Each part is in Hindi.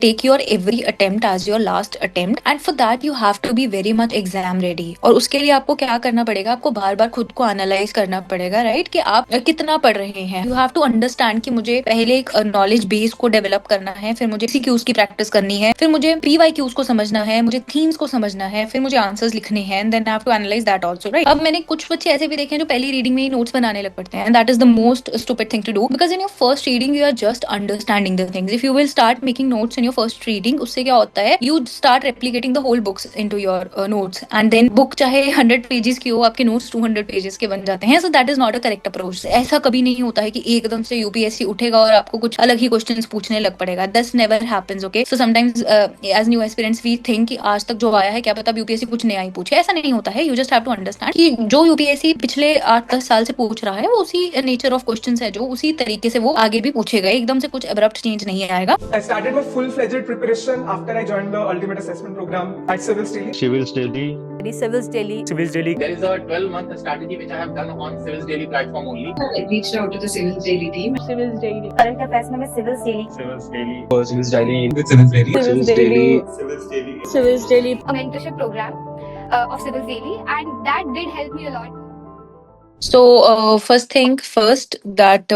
take your every attempt as your last attempt and for that you have to be very much exam ready। और उसके लिए आपको क्या करना पड़ेगा, आपको बार बार खुद को एनालाइज करना पड़ेगा, राइट, कि आप कितना पढ़ रहे हैं। यू हैव टू अंडरस्टैंड कि मुझे पहले एक नॉलेज बेस को डेवलप करना है, फिर मुझे सीक्यूज की प्रैक्टिस करनी है, फिर मुझे पीवाईक्यूज को समझना है, मुझे थीम्स को समझना है, फिर मुझे आंसर्स लिखने हैं, and then I have to analyse that also, right. अब मैंने कुछ बच्चे ऐसे भी देखे हैं जो पहली रीडिंग में ही नोट्स बनाने लग पड़ते हैं, and that is the most stupid thing to do because in your first reading you are just understanding the things. If you will start making notes in your first reading, उससे क्या होता है, you start replicating the whole books into your notes, and then book चाहे 100 पेजेस की हो, आपके नोट्स 200 पेजेस के बन जाते हैं। So that is not a correct approach. ऐसा कभी नहीं होता है कि एकदम से यूपीएससी उठेगा और आपको कुछ अलग ही क्वेश्चंस पूछने लग पड़ेगा। This never happens, okay. So sometimes as new aspirants we think कि आज तक जो आया है क्या पता यूपीएससी कुछ नया ही पूछे। ऐसा नहीं होता है। You just have to understand कि जो यूपीएससी पिछले 8-10 साल से पूछ रहा है वो उसी नेचर ऑफ क्वेश्चंस है, जो उसी तरीके से वो आगे भी पूछेगा। एकदम से कुछ अब्रप्ट चेंज नहीं आएगा। I started my full-fledged preparation after I joined the Ultimate Assessment Program at Civils Daily. Civils Daily. Civils Daily. Civils Daily. There is a 12-month strategy which I have done on Civils Daily platform only. I reached out to the Civils Daily team. Civils Daily. Current affairs में Civils Daily. Civils Daily. Civils Daily. With Civils Daily. Civils Daily. Civils Daily. Civils Daily. A mentorship program of Civils Daily, and that did help me a lot. So first thing first that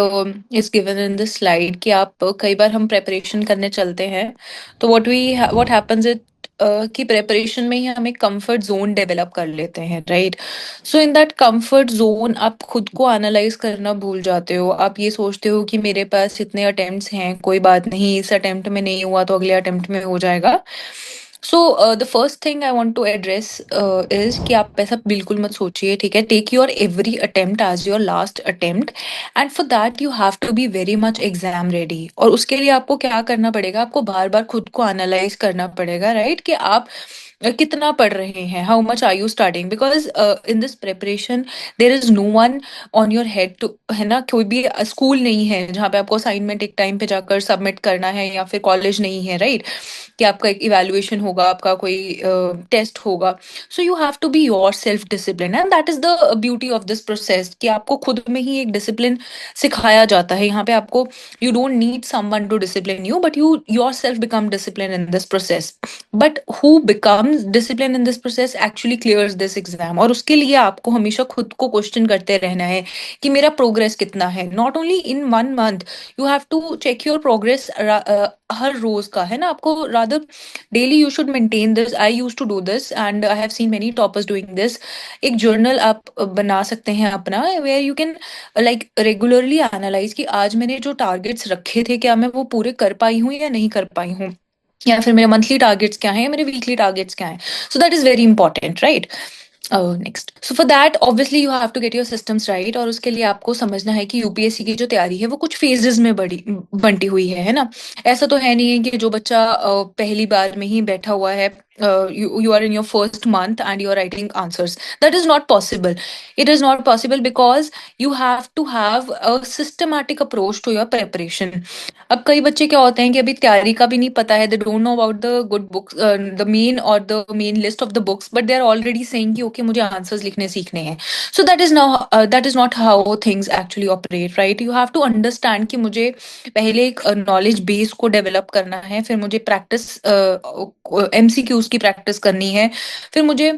is given in this slide कि आप कई बार हम प्रेपरेशन करने चलते हैं तो what happens is कि प्रेपरेशन में ही हम एक कंफर्ट जोन डेवलप कर लेते हैं, right. So in that comfort zone आप खुद को एनालाइज करना भूल जाते हो। आप ये सोचते हो कि मेरे पास इतने अटेम्प्ट्स हैं, कोई बात नहीं, इस अटेम्प्ट में नहीं हुआ तो अगले अटेम्प्ट में हो जाएगा। So the first thing I want to address is कि आप ऐसा बिल्कुल मत सोचिए, ठीक है। Take your every attempt as your last attempt and for that you have to be very much exam ready. और उसके लिए आपको क्या करना पड़ेगा, आपको बार बार खुद को एनालाइज करना पड़ेगा, राइट, कि आप कितना पढ़ रहे हैं, how much are you starting, because in this preparation there is no one on your head too, है ना। कोई भी स्कूल नहीं है जहाँ पे आपको असाइनमेंट एक टाइम पे जाकर सबमिट करना है, या फिर कॉलेज नहीं है, राइट, कि आपका एक इवेल्युएशन होगा, आपका कोई टेस्ट होगा। So you have to be your self discipline and that is the beauty of this process कि आपको खुद में ही एक डिसिप्लिन सिखाया जाता है। यहाँ पे आपको you don't need someone to discipline you, but you your self become discipline in this process. But who becomes discipline in this process actually clears this exam. और उसके लिए आपको हमेशा खुद को क्वेश्चन करते रहना है कि मेरा प्रोग्रेस कितना है। Not only in 1 month, you have to check your progress हर रोज का, है ना। आपको rather daily you should maintain this. I use to do this and I have seen many toppers doing this. एक जर्नल आप बना सकते हैं अपना, where you can like regularly analyse कि आज मैंने जो टारगेट्स रखे थे क्या मैं वो पूरे कर पाई हूँ या नहीं कर पाई हूँ, या फिर मेरे मंथली टारगेट्स क्या हैं, मेरे वीकली टारगेट्स क्या हैं। So that is very important, right. Next, so for that obviously you have to get your systems right. और उसके लिए आपको समझना है कि यूपीएससी की जो तैयारी है वो कुछ फेजेस में बंटी हुई है ना। ऐसा तो है नहीं है कि जो बच्चा पहली बार में ही बैठा हुआ है, you are in your first month and you are writing answers. That is not possible. It is not possible because you have to have a systematic approach to your preparation. अब कई बच्चे क्या होते हैं कि अभी तैयारी का भी नहीं पता है, they don't know about the good books, the main or the main list of the books, but they are already saying कि okay मुझे answers लिखने सीखने हैं। So that is not how things actually operate, right? You have to understand कि मुझे पहले एक knowledge base को develop करना है, फिर मुझे practice MCQs की प्रैक्टिस करनी है, फिर मुझे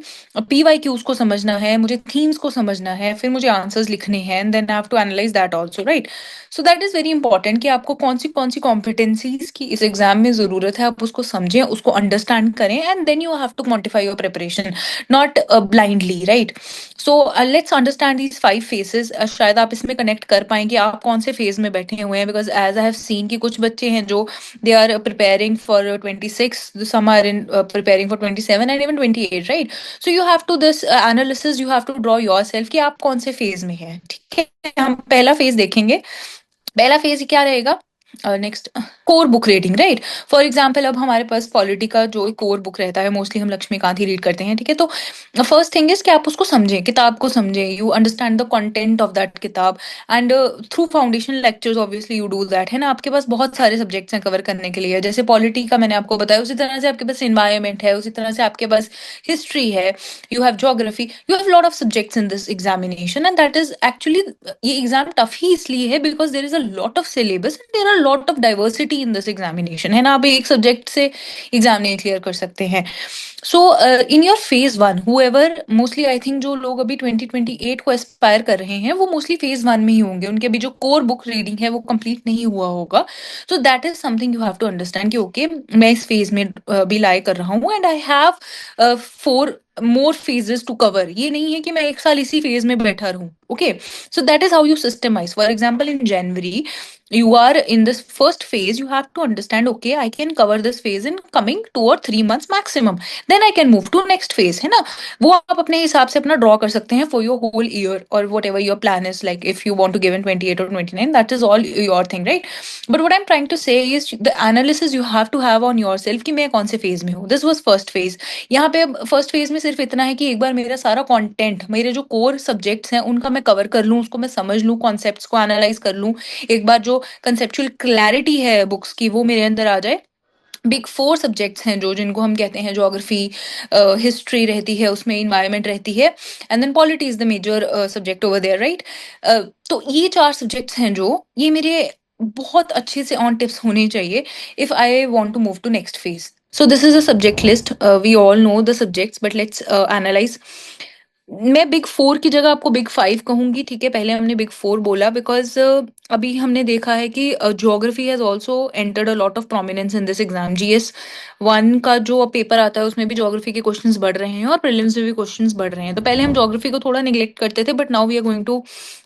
PYQs को समझना है, मुझे थीम्स को समझना है, फिर मुझे आंसर्स लिखने हैं, and then I have to analyse that also, right. So that is very important कि आपको कौन सी कॉम्पिटेंसीज की इस एग्जाम में जरूरत है, आप उसको समझें, उसको अंडरस्टैंड करें, and then you have to quantify your preparation, not blindly, right. So let's understand these 5 phases. शायद आप इसमें कनेक्ट कर पाएंगे आप कौन से फेज में बैठे हुए हैं, because as I have seen कि कुछ बच्चे हैं जो they are preparing for 26, some are in preparing for 27 and even 28, right? So you have to this analysis you have to draw yourself कि आप कौन से फेज में हैं, ठीक है। हम पहला फेज देखेंगे। पहला फेज क्या रहेगा, next, core book reading, right. For example अब हमारे पास पॉलिटी का जो कोर बुक रहता है मोस्टली हम लक्ष्मीकांत ही रीड करते हैं, ठीक है। तो फर्स्ट थिंग इज कि आप उसको समझें, किताब को समझें, you understand the content of that किताब, and through foundational lectures obviously you do that, है ना। आपके पास बहुत सारे सब्जेक्ट्स हैं कवर करने के लिए, जैसे पॉलिटी का मैंने आपको बताया, उसी तरह से आपके पास इन्वायरमेंट है, उसी तरह से आपके पास हिस्ट्री है, you have geography, you have lot of subjects in this examination, and that is actually ये एग्जाम टफ ही इसलिए है because there is a lot of syllabus and there are lot of diversity in this examination, है ना, आप एक सब्जेक्ट से एग्जाम नहीं क्लियर कर सकते हैं. So in your phase one, however, mostly I think जो लोग अभी 2028 को एस्पायर कर रहे हैं वो मोस्टली फेज वन में ही होंगे, उनके अभी जो कोर बुक रीडिंग है वो कंप्लीट नहीं हुआ होगा. So that is something you have to understand कि ओके, मैं इस फेज में भी लाई कर रहा हूँ and I have 4 more phases to cover. ये नहीं है कि मैं एक साल इसी फेज में बैठा रहूं. Okay, so that is how you systemize. For example, in January you are in this first phase, you have to understand, okay, I can cover this phase in coming 2 or 3 months maximum, then I can move to next phase, है ना. वो आप अपने हिसाब से अपना ड्रॉ कर सकते हैं for your whole year or whatever your plan is, like if you want to give in 28 or 29, that is all your thing, right? But what I'm trying to say is the analysis you have to have on yourself कि मैं कौन से फेज में हूँ. This was first phase. यहाँ पे फर्स्ट फेज में सिर्फ इतना है कि एक बार मेरा सारा कंटेंट, मेरे जो कोर सब्जेक्ट्स हैं उनका मैं कवर कर लूँ, उसको मैं समझ लूँ, कॉन्सेप्ट्स को एनालाइज कर लूँ, एक बार जो कंसेप्चुअल क्लैरिटी है बुक्स की वो मेरे अंदर आ जाए. बिग 4 सब्जेक्ट्स हैं जो, जिनको हम कहते हैं ज्योग्राफी, हिस्ट्री रहती है उसमें, इन्वायरमेंट रहती है, and then polity is the major subject over there, right. तो ये 4 सब्जेक्ट्स हैं जो ये मेरे बहुत अच्छे से ऑन टिप्स होने चाहिए if I want to move to next phase. So this is a subject list. We all know the subjects, but let's analyze. मैं बिग 4 की जगह आपको बिग 5 कहूंगी, ठीक है. पहले हमने बिग 4 बोला बिकॉज अभी हमने देखा है कि geography has also entered a lot of prominence in this exam. GS1 का जो पेपर आता है उसमें भी ज्योग्राफी के क्वेश्चंस बढ़ रहे हैं और प्रीलिम्स में भी क्वेश्चंस बढ़ रहे हैं. तो पहले हम ज्योग्राफी को थोड़ा निग्लेक्ट करते थे, but now we are going to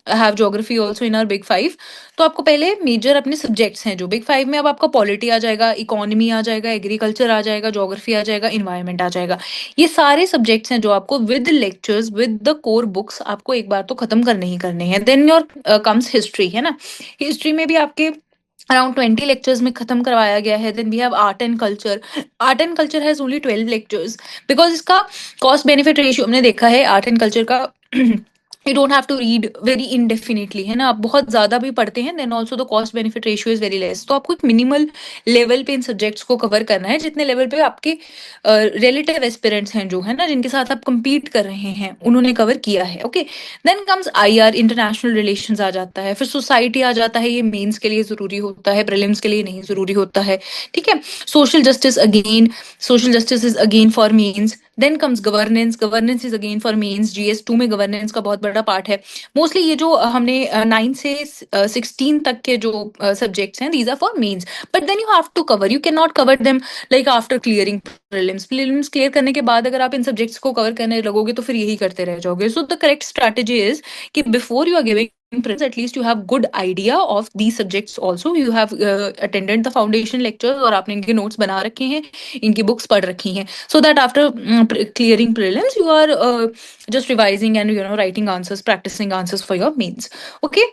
have geography also in our big 5. तो आपको पहले मेजर अपने सब्जेक्ट्स हैं जो बिग 5 में, अब आपका पॉलिटी आ जाएगा, इकोनॉमी आ जाएगा, एग्रीकल्चर आ जाएगा, ज्योग्राफी आ जाएगा, इन्वायरमेंट आ जाएगा. ये सारे सब्जेक्ट्स हैं जो आपको with lectures, with the core books, आपको एक बार तो खत्म करने ही करने हैं. देन योर कम्स हिस्ट्री, है ना. हिस्ट्री में भी आपके अराउंड 20 लेक्चर्स में खत्म करवाया गया है. Then we have art and culture. Art and culture has only 12 lectures because इसका कॉस्ट बेनिफिट रेशियो हमने देखा है आर्ट एंड कल्चर का. You don't have to read very indefinitely, है ना. आप बहुत ज्यादा भी पढ़ते हैं then also the cost benefit ratio is very less. तो आपको एक मिनिमल लेवल पे इन सब्जेक्ट्स को कवर करना है जितने लेवल पे आपके रिलेटिव एस्पिरेंट्स हैं जो, है ना, जिनके साथ आप compete कर रहे हैं, उन्होंने कवर किया है. Okay, then comes IR, international relations आ जाता है, फिर सोसाइटी आ जाता है. ये मेंस के लिए जरूरी होता है, प्रीलिम्स के लिए नहीं जरूरी होता है, ठीक है. Social justice again, social justice is again for mains. Then comes governance, governance is again for mains. GS2 में गवर्नेंस का बहुत बड़ा पार्ट है. मोस्टली ये जो हमने 9 से 16 तक के जो सब्जेक्ट्स हैं, these are for mains. But then you have to cover, you can not cover them like after clearing prelims clear करने के बाद अगर आप इन सब्जेक्ट्स को कवर करने लगोगे तो फिर यही करते रह जाओगे. So the correct strategy is कि before you are giving prelims, at least you have good idea of these subjects also. You have attended the foundation lectures और आपने इनके notes बना रखे हैं, इनकी books पढ़ रखी हैं, so that after clearing prelims you are just revising and writing answers, practicing answers for your mains. Okay.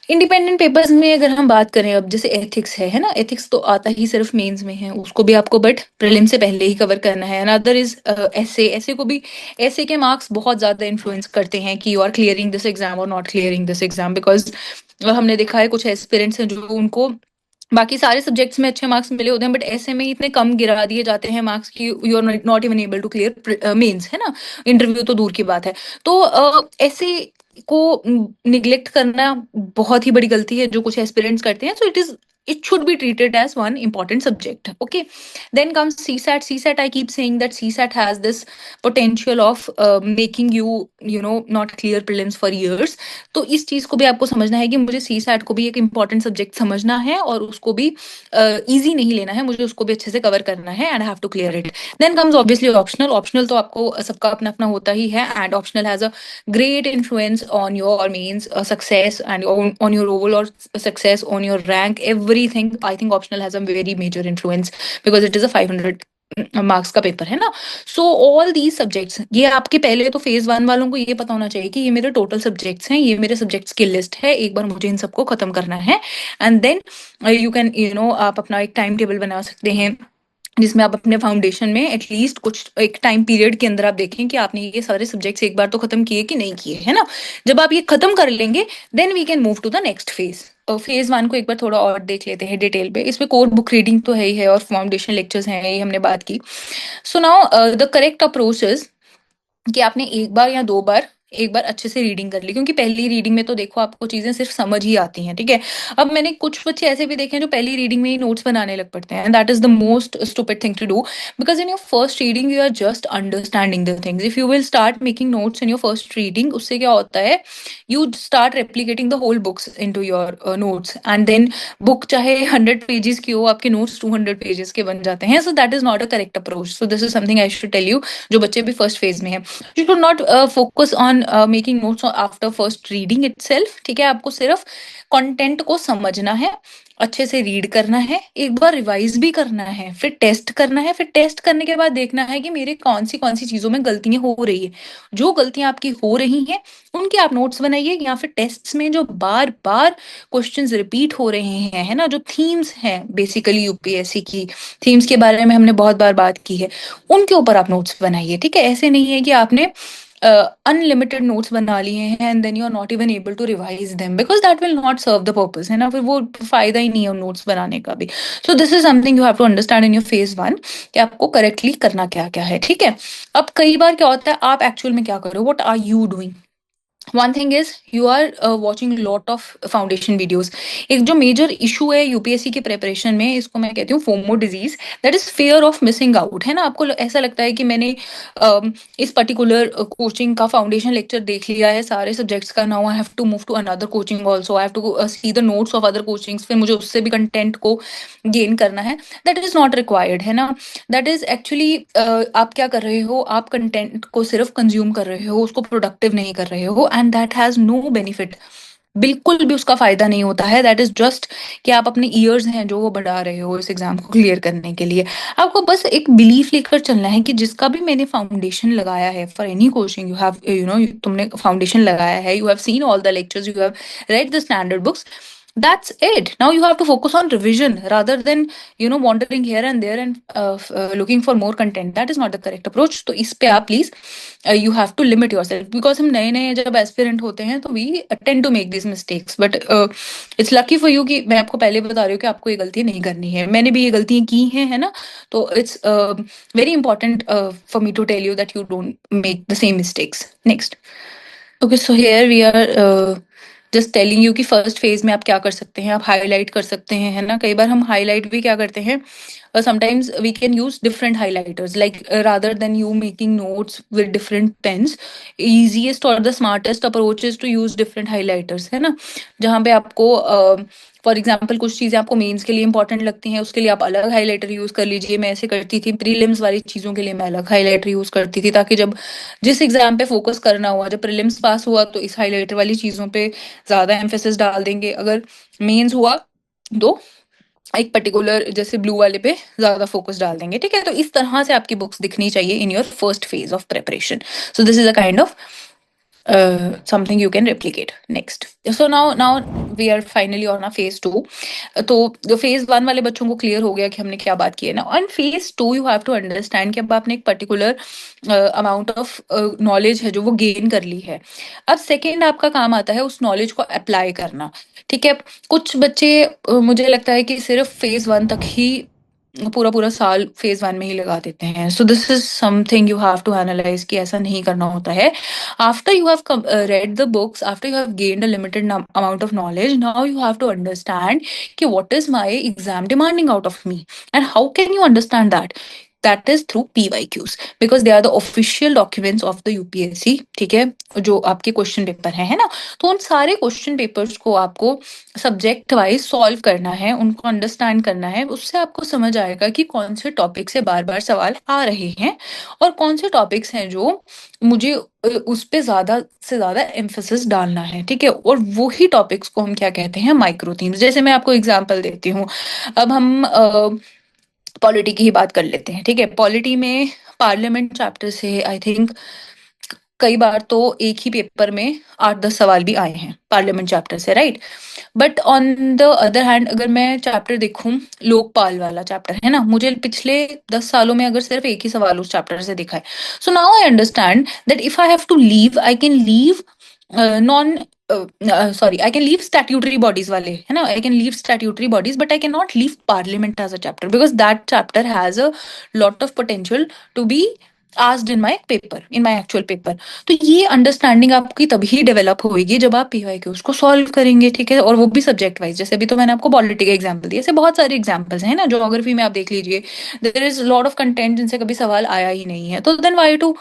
Independent papers में अगर हम बात करें, अब जैसे एथिक्स है ना, एथिक्स तो आता ही सिर्फ मेंस में है, उसको भी आपको बट प्रीलिम से पहले ही कवर करना है. अनदर इज ऐसे को भी, ऐसे के मार्क्स बहुत ज्यादा इन्फ्लुएंस करते हैं कि you are clearing this exam और not clearing this exam. Because हमने देखा है कुछ एस्पिरेंट्स हैं जो उनको बाकी सारे सब्जेक्ट्स में अच्छे मार्क्स मिले होते हैं, बट ऐसे में इतने कम गिरा दिए जाते हैं मार्क्स कि you are not even able to clear mains, है ना. इंटरव्यू तो दूर की बात है. तो ऐसे को निग्लेक्ट करना बहुत ही बड़ी गलती है जो कुछ एस्पिरेंट्स करते हैं. सो it should be treated as one important subject. Okay, then comes CSAT. CSAT, I keep saying that CSAT has this potential of making you know not clear prelims for years. तो इस चीज को भी आपको समझना है कि मुझे CSAT को भी एक important subject समझना है और उसको भी easy नहीं लेना है, मुझे उसको भी अच्छे से cover करना है and I have to clear it. Then comes obviously optional. Optional तो आपको सबका अपना अपना होता ही है and optional has a great influence on your means success and on your overall success, on your rank, everything. I think optional has a very major influence because it is a 500 marks का पेपर, है ना. सो ऑल दीज सब्जेक्ट्स, ये आपके पहले तो फेज 1 वालों को ये पता होना चाहिए कि ये मेरे टोटल सब्जेक्ट्स हैं, ये मेरे सब्जेक्ट्स की लिस्ट है, एक बार मुझे इन सबको खत्म करना है. एंड देन यू कैन आप अपना एक टाइम टेबल बना सकते हैं जिसमें आप अपने फाउंडेशन में एटलीस्ट कुछ एक टाइम पीरियड के अंदर आप देखें कि आपने ये सारे सब्जेक्ट्स एक बार तो खत्म किए कि नहीं किए, है ना. जब आप ये खत्म कर लेंगे then we can move to the next phase. Phase 1 को एक बार थोड़ा और देख लेते हैं डिटेल पे. इसमें कोर बुक रीडिंग तो है ही है और फाउंडेशन लेक्चर्स हैं, ये हमने बात की. So now the correct approach is कि आपने एक बार या 2 बार एक बार अच्छे से रीडिंग कर ली, क्योंकि पहली रीडिंग में तो देखो आपको चीजें सिर्फ समझ ही आती हैं, ठीक है। अब मैंने कुछ बच्चे ऐसे भी देखे हैं जो पहली रीडिंग में ही नोट्स बनाने लग पड़ते हैं, and that is the most stupid thing to do, because in your first reading you are just understanding the things. If you will start making notes in your first reading, उससे क्या होता है, you start replicating the whole books into your notes, and then book चाहे 100 पेजेस की हो, आपके नोट्स 200 पेजेस के बन जाते हैं। So that is not a correct approach. So this is something I should tell you, जो बच्चे भी फर्स्ट फेज में है, you should not focus on making notes after first reading itself, ठीक है। आपको सिर्फ कंटेंट को समझना है, अच्छे से रीड करना है, एक बार रिवाइज भी करना है, फिर टेस्ट करना है, फिर टेस्ट करने के बाद देखना है कि मेरे कौन सी चीजों में गलतियां हो रही है। जो गलतियां आपकी हो रही हैं उनके आप नोट्स बनाइए, या फिर टेस्ट्स में जो बार बार क्वेश्चंस रिपीट हो रहे हैं, है ना, जो थीम्स हैं बेसिकली यूपीएससी की, थीम्स के बारे में हमने बहुत बार बात की है, उनके ऊपर आप नोट्स बनाइए, ठीक है। ऐसे नहीं है कि आपने अनलिमिटेड नोट्स बना लिए हैं and then you are not even able to revise them, because that will not serve the purpose, है ना, फिर वो फायदा ही नहीं है उन नोट्स बनाने का भी। So this is something you have to understand in your phase 1 कि आपको करेक्टली करना क्या क्या है, ठीक है। अब कई बार क्या होता है, आप एक्चुअल में क्या करो, what are you doing. One thing is you are watching lot of foundation videos. एक जो मेजर इशू है यूपीएससी के प्रिपरेशन में, इसको मैं कहती हूँ FOMO disease, that is fear of missing out, है ना। आपको ऐसा लगता है कि मैंने इस पर्टिकुलर कोचिंग का फाउंडेशन लेक्चर देख लिया है सारे सब्जेक्ट्स का, now I have to move to another coaching also, I have to see the notes of other coachings, फिर मुझे उससे भी कंटेंट को गेन करना है। दैट इज नॉट रिक्वायर्ड, है ना। दैट इज एक्चुअली आप क्या कर रहे हो, आप कंटेंट को सिर्फ कंज्यूम कर रहे हो, उसको प्रोडक्टिव नहीं कर रहे हो, and that has no benefit. बिल्कुल भी उसका फायदा नहीं होता है। दैट इज जस्ट कि आप अपने ईयर्स हैं जो वो बढ़ा रहे हो इस एग्जाम को क्लियर करने के लिए। आपको बस एक बिलीफ लेकर चलना है कि जिसका भी मैंने फाउंडेशन लगाया है for any coaching, you have you no, तुमने फाउंडेशन लगाया है, you have seen all the lectures, you have read the standard books, that's it. Now you have to focus on revision rather than wandering here and there and looking for more content. That is not the correct approach. तो इस पे आप please you have to limit yourself, because हम नए नए जब एस्पिरेंट होते हैं तो we tend to make these mistakes, but it's lucky for you कि मैं आपको पहले बता रही हूँ कि आपको ये गलती नहीं करनी है। मैंने भी ये गलतियां की हैं, है ना। तो it's very important for me to tell you that you don't make the same mistakes. Next. Okay, so here we are just telling you कि फर्स्ट फेज में आप क्या कर सकते हैं, आप हाईलाइट कर सकते हैं, है ना। कई बार हम हाईलाइट भी क्या करते हैं, sometimes we can use different highlighters, like rather than you making notes with different pens, easiest और the smartest approach is to use different highlighters, है ना। जहाँ पे आपको फॉर एग्जाम्पल कुछ चीजें आपको मेंस के लिए इंपॉर्टेंट लगती हैं, उसके लिए आप अलग हाईलाइटर यूज कर लीजिए। मैं ऐसे करती थी। प्रीलिम्स वाली चीजों के लिए मैं अलग हाईलाइटर यूज करती थी, ताकि जब जिस एग्जाम पे फोकस करना हुआ, जब प्रीलिम्स पास हुआ तो इस हाईलाइटर वाली चीजों पे ज्यादा एम्फेसिस डाल देंगे, अगर मेंस हुआ तो एक पर्टिकुलर जैसे ब्लू वाले पे ज्यादा फोकस डाल देंगे, ठीक है। तो इस तरह से आपकी बुक्स दिखनी चाहिए इन your first phase of preparation. So this is a kind of something you can replicate. Next, so now we are finally on a phase 2. तो जो phase 1 वाले बच्चों को क्लियर हो गया कि हमने क्या बात की है ना। On phase 2 you have to understand कि अब आपने एक पर्टिकुलर अमाउंट ऑफ नॉलेज है जो वो गेन कर ली है। अब सेकेंड आपका काम आता है उस नॉलेज को अप्लाई करना, ठीक है। कुछ बच्चे मुझे लगता है कि सिर्फ phase 1 तक ही पूरा पूरा साल phase 1 में ही लगा देते हैं। So this is something you have to analyse कि ऐसा नहीं करना होता है। After you have read the books, after you have gained a limited amount of knowledge, now you have to understand कि what is my exam demanding out of me, and how can you understand that? That is through PYQs, because they are the official documents of the UPSC, ठीक है, जो आपके क्वेश्चन पेपर है ना। तो उन सारे क्वेश्चन पेपर्स को आपको सब्जेक्ट वाइज सॉल्व करना है, उनको अंडरस्टैंड करना है। उससे आपको समझ आएगा कि कौन से टॉपिक से बार बार सवाल आ रहे हैं और कौन से टॉपिक्स हैं जो मुझे उस पे ज्यादा से ज्यादा एम्फेसिस डालना है, ठीक है। और वही टॉपिक्स को हम क्या कहते हैं, माइक्रो थीम्स। जैसे मैं आपको एग्जांपल देती हूँ, अब हम पॉलिटी की ही बात कर लेते हैं, ठीक है। पॉलिटी में पार्लियामेंट चैप्टर से आई थिंक कई बार तो एक ही पेपर में 8-10 सवाल भी आए हैं पार्लियामेंट चैप्टर से, right. But on the other hand अगर मैं चैप्टर देखूं, लोकपाल वाला चैप्टर है ना, मुझे पिछले 10 सालों में अगर सिर्फ एक ही सवाल उस चैप्टर से दिखा है। So now I understand that if I have to leave, I can leave non sorry, I can leave statutory bodies वाले, है ना, I can leave statutory bodies, but I cannot leave parliament as a chapter, because that chapter has a lot of potential to be asked in my paper, in my actual paper. तो ये अंडरस्टैंडिंग आपकी तभी डेवलप होगी जब आप पीवाई के उसको सॉल्व करेंगे, ठीक है, और वो भी सब्जेक्ट वाइज। जैसे अभी तो मैंने आपको पॉलिटी का एग्जाम्पल दिया, ऐसे बहुत सारे एग्जाम्पल्स हैं ना। ज्योग्राफी में आप देख लीजिए, there is lot of content जिनसे कभी सवाल आया ही नहीं है, तो then why to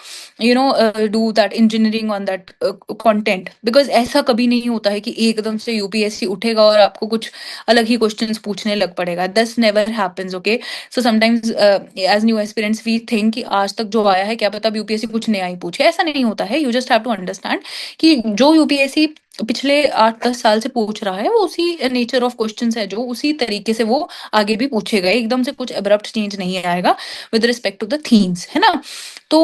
do that engineering on that content, because ऐसा कभी नहीं होता है कि एकदम से यूपीएससी उठेगा और आपको कुछ अलग ही क्वेश्चंस पूछने लग पड़ेगा। This never happens, okay. So sometimes as new aspirants we think कि आज तक जो आया है क्या पता यूपीएससी कुछ नया ही पूछे, ऐसा नहीं होता है। You just have to understand कि जो यूपीएससी पिछले 8-10 साल से पूछ रहा है वो उसी नेचर ऑफ क्वेश्चंस है, जो उसी तरीके से वो आगे भी पूछेगा, एकदम से कुछ अब्रप्ट चेंज नहीं आएगा with respect to the themes, है ना। तो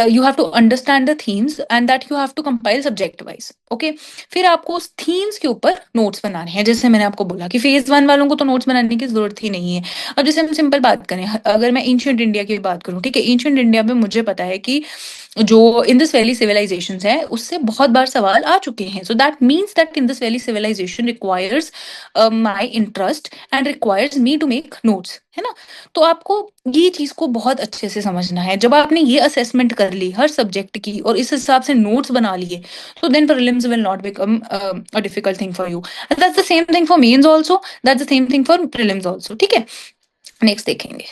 you have to understand the themes and that you have to compile subject wise, okay. फिर आपको उस थीम्स के ऊपर नोट्स बनाने हैं। जैसे मैंने आपको बोला कि फेज 1 वालों को तो नोट्स बनाने की जरूरत ही नहीं है। अब जैसे हम सिंपल बात करें, अगर मैं एंशिएंट इंडिया की बात करूं, ठीक है, एंशिएंट इंडिया में मुझे पता है कि जो इंडस वैली सिविलाइजेशन है उससे बहुत बार सवाल आ चुके हैं। So that means that Indus Valley civilisation requires my interest and requires me to make notes, है ना। तो आपको ये चीज को बहुत अच्छे से समझना है। जब आपने ये असेसमेंट कर ली हर सब्जेक्ट की और इस हिसाब से नोट्स बना लिए, तो then prelims will not become a difficult thing for you. That's the same thing for mains also, that's the same thing for prelims also, ठीक है। नेक्स्ट देखेंगे।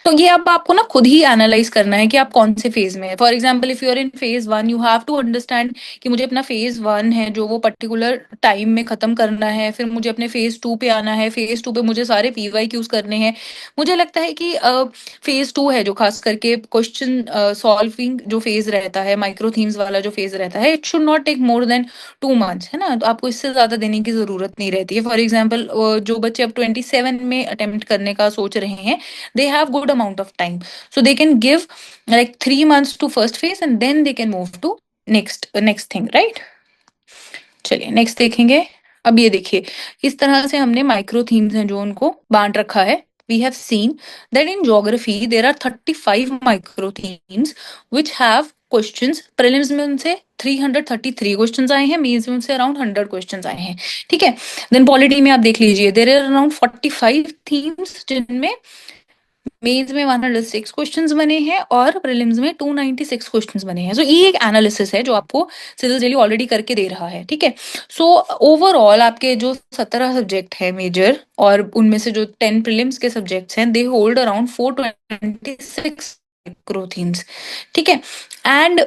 तो ये अब आपको ना खुद ही एनालाइज करना है कि आप कौन से फेज में है। For example if you are in phase 1, you have to understand कि मुझे अपना फेज 1 है जो वो पर्टिकुलर टाइम में खत्म करना है, फिर मुझे अपने फेज 2 पे आना है। फेज 2 पे मुझे सारे पीवाई क्यूज करने हैं। मुझे लगता है कि फेज 2 है जो खास करके क्वेश्चन सॉल्विंग जो फेज रहता है, माइक्रो थीम्स वाला जो फेज रहता है, it should not take more than 2 months, है ना। तो आपको इससे ज्यादा देने की जरूरत नहीं रहती है। फॉर एग्जाम्पल जो बच्चे अब 27 में अटेम्प्ट करने का सोच रहे हैं, they have good amount of time, so they can give like 3 months to first phase and then they can move to next thing, right? चलिए नेक्स्ट देखेंगे। अब ये देखिए, इस तरह से हमने माइक्रो थीम्स हैं जो उनको बांट रखा है। We have seen that in geography there are 35 micro themes which have questions. Prelims में उनसे 333 क्वेश्चंस आए हैं, मेंस में उनसे अराउंड 100 क्वेश्चंस आए हैं, ठीक है। देन पॉलिटी में आप देख लीजिए, देर आर अराउंड 45 थीम्स जिनमें मेंस में 106 क्वेश्चंस बने हैं और प्रीलिम्स में 296 क्वेश्चंस बने हैं। सो ये एक एनालिसिस है जो आपको सिविल डेली ऑलरेडी करके दे रहा है, ठीक है। सो ओवरऑल आपके जो 17 सब्जेक्ट है मेजर, और उनमें से जो 10 प्रीलिम्स के सब्जेक्ट्स हैं, they hold around 426 micro themes, ठीक है। एंड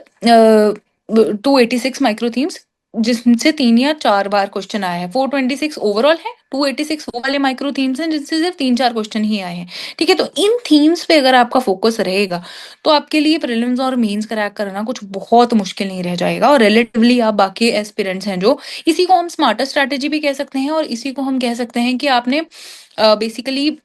286 माइक्रो थीम्स जिनसे 3 या 4 बार क्वेश्चन आया है। 426 ओवरऑल है, 286 वो वाले माइक्रो थीम्स हैं जिनसे सिर्फ 3-4 क्वेश्चन ही आए हैं, ठीक है। तो इन थीम्स पे अगर आपका फोकस रहेगा तो आपके लिए प्रीलिम्स और मेंस क्रैक करना कुछ बहुत मुश्किल नहीं रह जाएगा। और रिलेटिवली आप बाकी एस्पिरेंट्स हैं जो, इसी को हम स्मार्टर स्ट्रैटेजी भी कह सकते हैं और इसी को हम कह सकते हैं कि आपने बेसिकली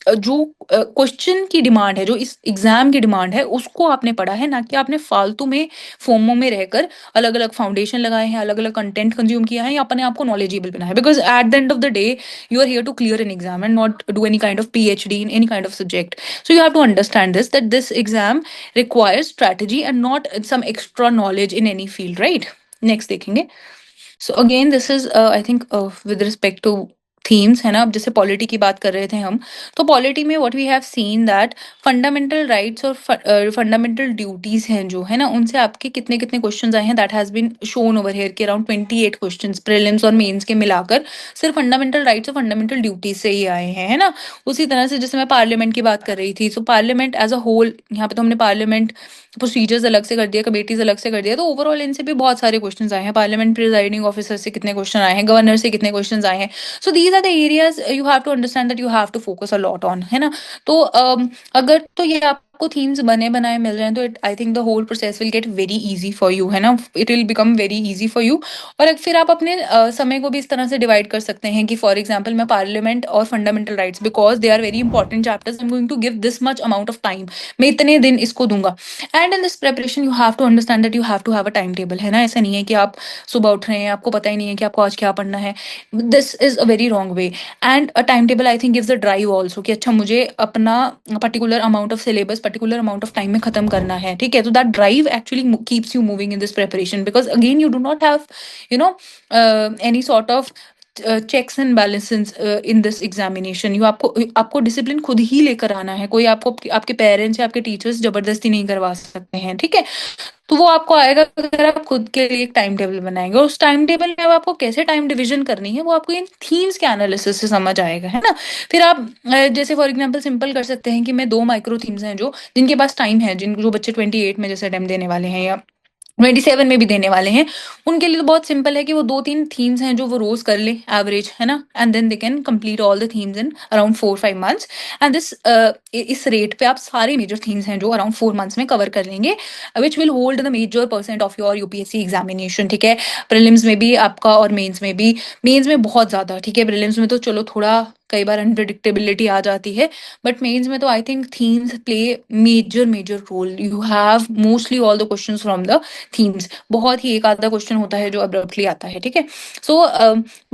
जो क्वेश्चन की डिमांड है, जो इस एग्जाम की डिमांड है, उसको आपने पढ़ा है, ना कि आपने फालतू में फोमो में रहकर अलग अलग फाउंडेशन लगाए हैं, अलग अलग कंटेंट कंज्यूम किया है या अपने आप को नॉलेजेबल बनाया है। Because at the end of the day you are here to clear an exam and not do any kind of PhD in any kind of subject. So you have to understand this, that this exam requires strategy and not some extra knowledge in any field, right? Next देखेंगे। So again this is I think with respect to themes, है ना। अब जैसे पॉलिटी की बात कर रहे थे हम, तो पॉलिटी में what we have seen that fundamental rights और फंडामेंटल ड्यूटीज हैं जो, है ना, उनसे आपके कितने कितने क्वेश्चंस आए हैं, that has been shown over here के अराउंड 28 क्वेश्चंस प्रीलिम्स और मेंस के मिलाकर सिर्फ फंडामेंटल राइट्स और फंडामेंटल ड्यूटीज से ही आए हैं, है ना। उसी तरह से जैसे मैं पार्लियामेंट की बात कर रही थी, so parliament as a whole, यहाँ पे तो हमने पार्लियामेंट प्रोसीजर्स अलग से कर दिया, कमेटीज अलग से कर दिया, तो ओवरऑल इनसे भी बहुत सारे क्वेश्चंस आए हैं। पार्लियामेंट प्रिजाइडिंग ऑफिसर से कितने क्वेश्चन आए हैं, गवर्नर से कितने क्वेश्चंस आए हैं। So these are the areas you have to understand that you have to focus a lot on, है ना। तो अगर तो ये आपको थीम्स बने बनाए मिल रहे हैं, तो I think the whole process will get very easy for you, है ना। It will become very easy for you. और फिर आप अपने समय को भी इस तरह से डिवाइड कर सकते हैं कि फॉर एग्जाम्पल मैं पार्लियामेंट और fundamental rights, because they are very important chapters, I am going to give this much amount of time, मैं इतने दिन इसको दूंगा। And in this preparation you have to understand that you have to have a time table, है ना। ऐसा नहीं है कि आप सुबह उठ रहे हैं, आपको पता ही नहीं है कि आपको आज क्या पढ़ना है। This is a very wrong way. And a time table I think gives a drive also कि अच्छा मुझे अपना particular amount of syllabus particular amount of time में खत्म करना है, ठीक है। तो that drive actually keeps you moving in this preparation, because again you do not have you know any sort of checks and balances in this examination. You आपको डिसिप्लिन खुद ही लेकर आना है, कोई आपको आपके पेरेंट्स या आपके टीचर्स जबरदस्ती नहीं करवा सकते हैं, ठीक है। तो वो आपको आएगा अगर आप खुद के लिए एक टाइम टेबल बनाएंगे, और उस टाइम टेबल में अब आपको कैसे टाइम डिवीजन करनी है वो आपको इन थीम्स के एनालिसिस से समझ आएगा, है ना। फिर आप जैसे फॉर एग्जांपल सिंपल कर सकते हैं कि मैं 2 माइक्रो थीम्स हैं जो जिनके पास टाइम है, जिन जो बच्चे 28 में जैसे अटेम्प्ट देने वाले हैं या 27 में भी देने वाले हैं, उनके लिए तो बहुत सिंपल है कि वो 2-3 थीम्स हैं जो वो रोज कर ले एवरेज, है ना, and then they can complete all the themes in around 4-5 months. And this इस रेट पे आप सारे मेजर थीम्स हैं जो अराउंड 4 मंथ्स में कवर कर लेंगे, which will hold the major percent of your UPSC examination, ठीक है। प्रीलिम्स में भी आपका और मेंस में भी। मेंस में बहुत ज्यादा, ठीक है, प्रीलिम्स में तो चलो थोड़ा कई बार अनप्रिडिक्टेबिलिटी आ जाती है, बट मेंस में तो I think themes play major major role. You have mostly all the questions from the themes. बहुत ही एक आधा क्वेश्चन होता है जो अब्रप्टली आता है, ठीक है। सो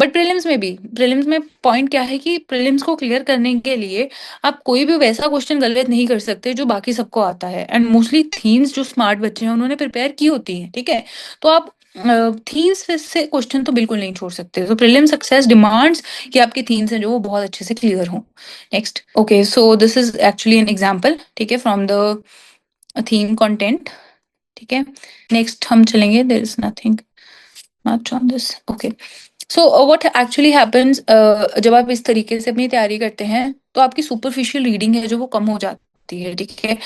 बट प्रीलिम्स में पॉइंट क्या है कि प्रीलिम्स को क्लियर करने के लिए आप कोई भी वैसा क्वेश्चन गलत नहीं कर सकते जो बाकी सबको आता है, एंड मोस्टली थीम्स जो स्मार्ट बच्चे हैं उन्होंने प्रिपेयर की होती है, ठीक है। तो आप थीम्स से क्वेश्चन तो बिल्कुल नहीं छोड़ सकते। तो प्रीलिम सक्सेस डिमांड्स कि आपके थीम्स हैं जो वो बहुत अच्छे से क्लियर हों। Next, okay, so this is actually an example, ठीक है, फ्रॉम द थीम कंटेंट, ठीक है। नेक्स्ट हम चलेंगे, there is nothing much on this, okay. So what actually happens, जब आप इस तरीके से अपनी तैयारी करते हैं तो आपकी सुपरफिशियल रीडिंग है जो वो कम हो जाती है, ठीक है।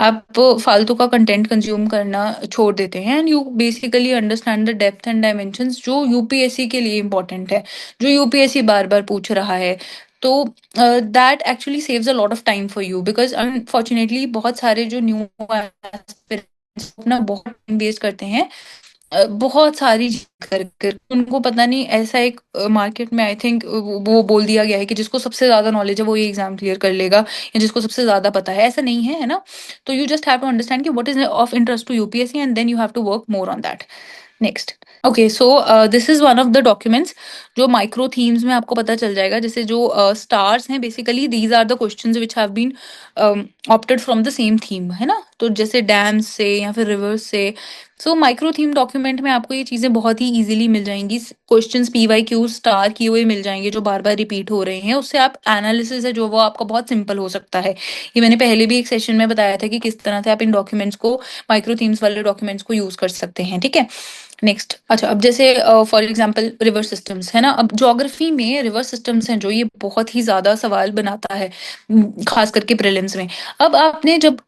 आप फालतू का कंटेंट कंज्यूम करना छोड़ देते हैं, and you basically understand the depth and dimensions जो यूपीएससी के लिए इंपॉर्टेंट है, जो यूपीएससी बार बार पूछ रहा है। तो that actually saves a lot of time for you, because unfortunately बहुत सारे जो न्यू अपना बहुत टाइम वेस्ट करते हैं, बहुत सारी चीज़ कर कर उनको पता नहीं, ऐसा एक मार्केट में आई थिंक वो बोल दिया गया है कि जिसको सबसे ज्यादा नॉलेज है वो ये एग्जाम क्लियर कर लेगा, या जिसको सबसे ज्यादा पता है, ऐसा नहीं है, है ना। तो you just have to understand कि what is of interest to UPSC, and then you have to work more on that. Next, okay, so this is one of the documents जो माइक्रो थीम्स में आपको पता चल जाएगा। जैसे जो स्टार्स हैं, basically these are the questions which have been opted from the same theme, है ना। तो जैसे डैम्स से या फिर रिवर्स से। सो माइक्रो थीम डॉक्यूमेंट में आपको ये चीजें बहुत ही इजीली मिल जाएंगी। क्वेश्चंस पीवाईक्यू स्टार किए हुए मिल जाएंगे जो बार बार रिपीट हो रहे हैं, उससे आप एनालिसिस है जो वो आपका बहुत सिंपल हो सकता है। ये मैंने पहले भी एक सेशन में बताया था कि किस तरह से आप इन डॉक्यूमेंट्स को, माइक्रो थीम्स वाले डॉक्यूमेंट्स को यूज कर सकते हैं, ठीक है। नेक्स्ट, अच्छा, अब जैसे फॉर एग्जांपल रिवर सिस्टम्स, है ना। अब ज्योग्राफी में रिवर सिस्टम्स हैं जो ये बहुत ही ज्यादा सवाल बनाता है, खास करके प्रीलिम्स में। अब आपने जब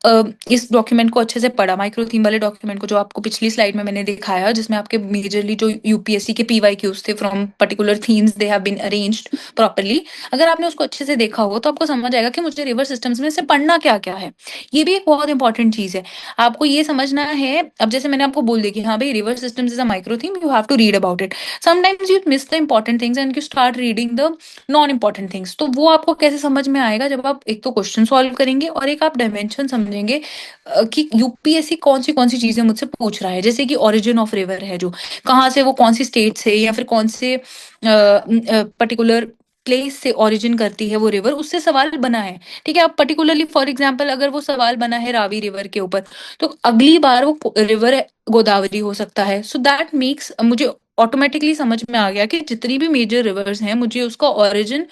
इस डॉक्यूमेंट को अच्छे से पढ़ा, माइक्रो थीम वाले डॉक्यूमेंट को, जो आपको पिछली स्लाइड में मैंने दिखाया, जिसमें आपके मेजरली जो यूपीएससी के पीवाईक्यूज थे from particular themes, they have been arranged properly. अगर आपने उसको अच्छे से देखा हो तो आपको समझ आएगा कि मुझे रिवर सिस्टम्स में से पढ़ना क्या क्या है। ये भी एक बहुत इंपॉर्टेंट चीज है, आपको ये समझना है। अब जैसे मैंने आपको बोल दिया कि हाँ भाई, river systems is a micro theme, you have to read about it. Sometimes you miss the important things and you start reading the non important things. तो वो आपको कैसे समझ में आएगा, जब आप एक तो क्वेश्चन सॉल्व करेंगे और एक आप डायमेंशन समझेंगे कि यूपीएससी कौन सी चीजें मुझसे पूछ रहा है। जैसे कि ओरिजिन ऑफ रिवर है, जो कहाँ से, वो कौन सी स्टेट से या फिर कौन से पर्टिकुलर प्लेस से ओरिजिन करती है वो रिवर, उससे सवाल बना है, ठीक है। अब पर्टिकुलरली फॉर एग्जांपल अगर वो सवाल बना है रावी रिवर के ऊपर, तो अगली बार वो रिवर गोदावरी हो सकता है। सो दैट मेक्स, मुझे ऑटोमेटिकली समझ में आ गया कि जितनी भी मेजर रिवर्स हैं मुझे उसका ओरिजिन